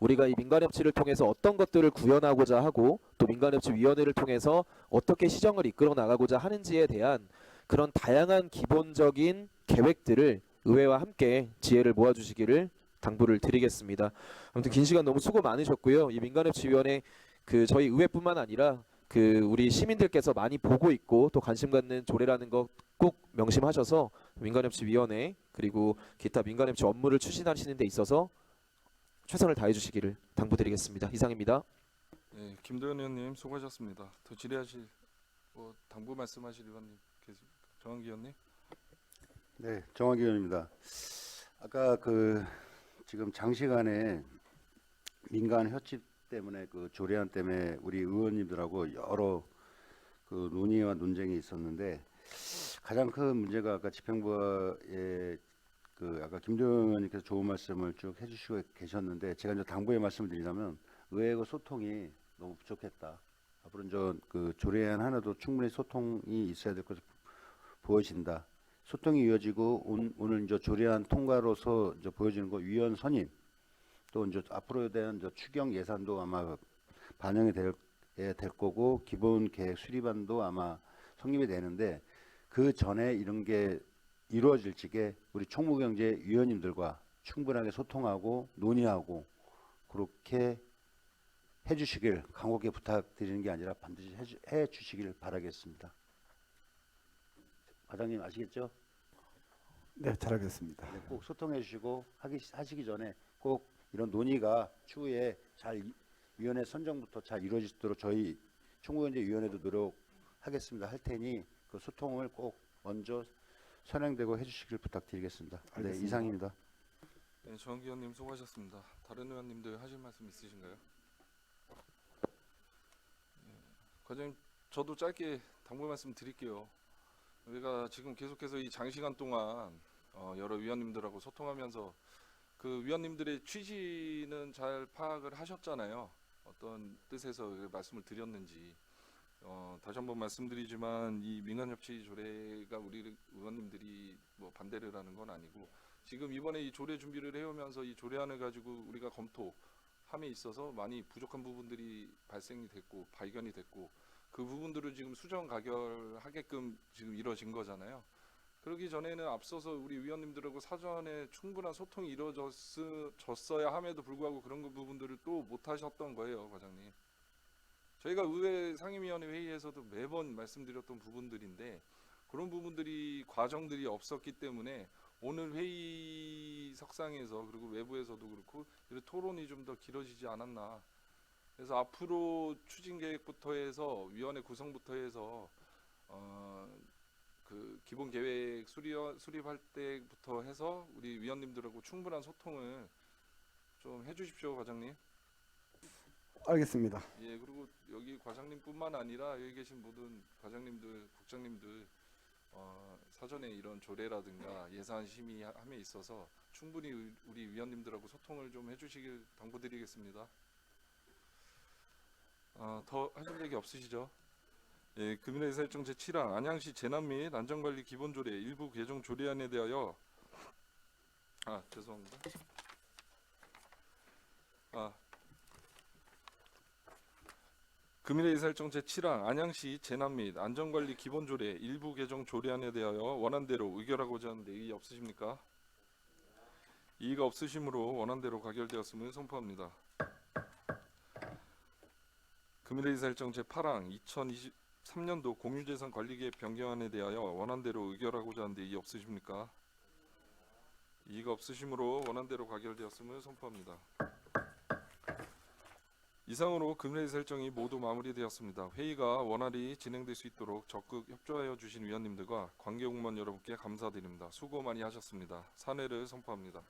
우리가 이 민간협치를 통해서 어떤 것들을 구현하고자 하고 또 민간협치위원회를 통해서 어떻게 시정을 이끌어 나가고자 하는지에 대한 그런 다양한 기본적인 계획들을 의회와 함께 지혜를 모아주시기를 당부를 드리겠습니다. 아무튼 긴 시간 너무 수고 많으셨고요. 이 민간협치위원회 저희 의회뿐만 아니라 우리 시민들께서 많이 보고 있고 또 관심 갖는 조례라는 거 꼭 명심하셔서 민간협치위원회 그리고 기타 민간협치 업무를 추진하시는 데 있어서 최선을 다해 주시기를 당부드리겠습니다. 이상입니다. 네, 김도현 의원님 수고하셨습니다. 더 질의하실 당부 말씀하실 의원님 계십니까? 정한기 의원님. 네, 정학기 의원입니다. 아까 지금 장시간에 민간 혈집 때문에 조례안 때문에 우리 의원님들하고 여러 논의와 논쟁이 있었는데 가장 큰 문제가 아까 집행부의 아까 김도현 의원님께서 좋은 말씀을 쭉 해주시고 계셨는데 제가 이제 당부의 말씀을 드리자면 의회의 소통이 너무 부족했다. 앞으로 이제 조례안 하나도 충분히 소통이 있어야 될 것으로 보여진다. 소통이 이어지고 오늘 이제 조례안 통과로서 이제 보여지는 거 위원 선임 또 이제 앞으로에 대한 이제 추경 예산도 아마 반영이 될 거고 기본 계획 수립안도 아마 성립이 되는데 그 전에 이런 게 이루어질 적에 우리 총무경제 위원님들과 충분하게 소통하고 논의하고 그렇게 해주시길 간곡히 부탁드리는 게 아니라 반드시 해주시길 바라겠습니다. 과장님 아시겠죠? 네, 잘하겠습니다. 네, 꼭 소통해 주시고 하시기 전에 꼭 이런 논의가 추후에 위원회 선정부터 잘 이루어질 수 있도록 저희 총무경제위원회도 노력하겠습니다. 할 테니 그 소통을 꼭 먼저 선행되고 해주시길 부탁드리겠습니다. 네, 알겠습니다. 이상입니다. 네, 정한기 의원님 수고하셨습니다. 다른 의원님들 하실 말씀 있으신가요? 네, 과장님 저도 짧게 당부 말씀 드릴게요. 우리가 지금 계속해서 이 장시간 동안 여러 위원님들하고 소통하면서 그 위원님들의 취지는 잘 파악을 하셨잖아요. 어떤 뜻에서 말씀을 드렸는지 다시 한번 말씀드리지만 이 민간협치 조례가 우리 의원님들이 뭐 반대를 하는 건 아니고 지금 이번에 이 조례 준비를 해오면서 이 조례안을 가지고 우리가 검토함에 있어서 많이 부족한 부분들이 발생이 됐고 발견이 됐고 그 부분들을 지금 수정 가결하게끔 지금 이루어진 거잖아요. 그러기 전에는 앞서서 우리 위원님들하고 사전에 충분한 소통이 이루어졌어야 함에도 불구하고 그런 부분들을 또 못하셨던 거예요, 과장님. 저희가 의회 상임위원회 회의에서도 매번 말씀드렸던 부분들인데 그런 부분들이 과정들이 없었기 때문에 오늘 회의석상에서 그리고 외부에서도 그렇고 이런 토론이 좀 더 길어지지 않았나. 그래서 앞으로 추진 계획부터 해서 위원회 구성부터 해서 그 기본 계획 수립할 때부터 해서 우리 위원님들하고 충분한 소통을 좀 해주십시오, 과장님. 알겠습니다. 예, 그리고 여기 과장님뿐만 아니라 여기 계신 모든 과장님들, 국장님들 사전에 이런 조례라든가 예산 심의함에 있어서 충분히 우리 위원님들하고 소통을 좀 해주시길 당부드리겠습니다. 더 하실 얘기 없으시죠? 예, 금일의 일정 제7항 안양시 재난 및 안전관리 기본조례 일부 개정 조례안에 대하여 죄송합니다. 금일의 일정 제7항 안양시 재난 및 안전관리 기본조례 일부 개정 조례안에 대하여 원안대로 의결하고자 하는데 이의 없으십니까? 이의가 없으시므로 원안대로 가결되었음을 선포합니다. 금일의 일정 제8항 2023년도 공유재산 관리계획 변경안에 대하여 원안대로 의결하고자 하는데 이의 없으십니까? 이의가 없으시므로 원안대로 가결되었음을 선포합니다. 이상으로 금일의 일정이 모두 마무리되었습니다. 회의가 원활히 진행될 수 있도록 적극 협조하여 주신 위원님들과 관계공무원 여러분께 감사드립니다. 수고 많이 하셨습니다. 사내를 선포합니다.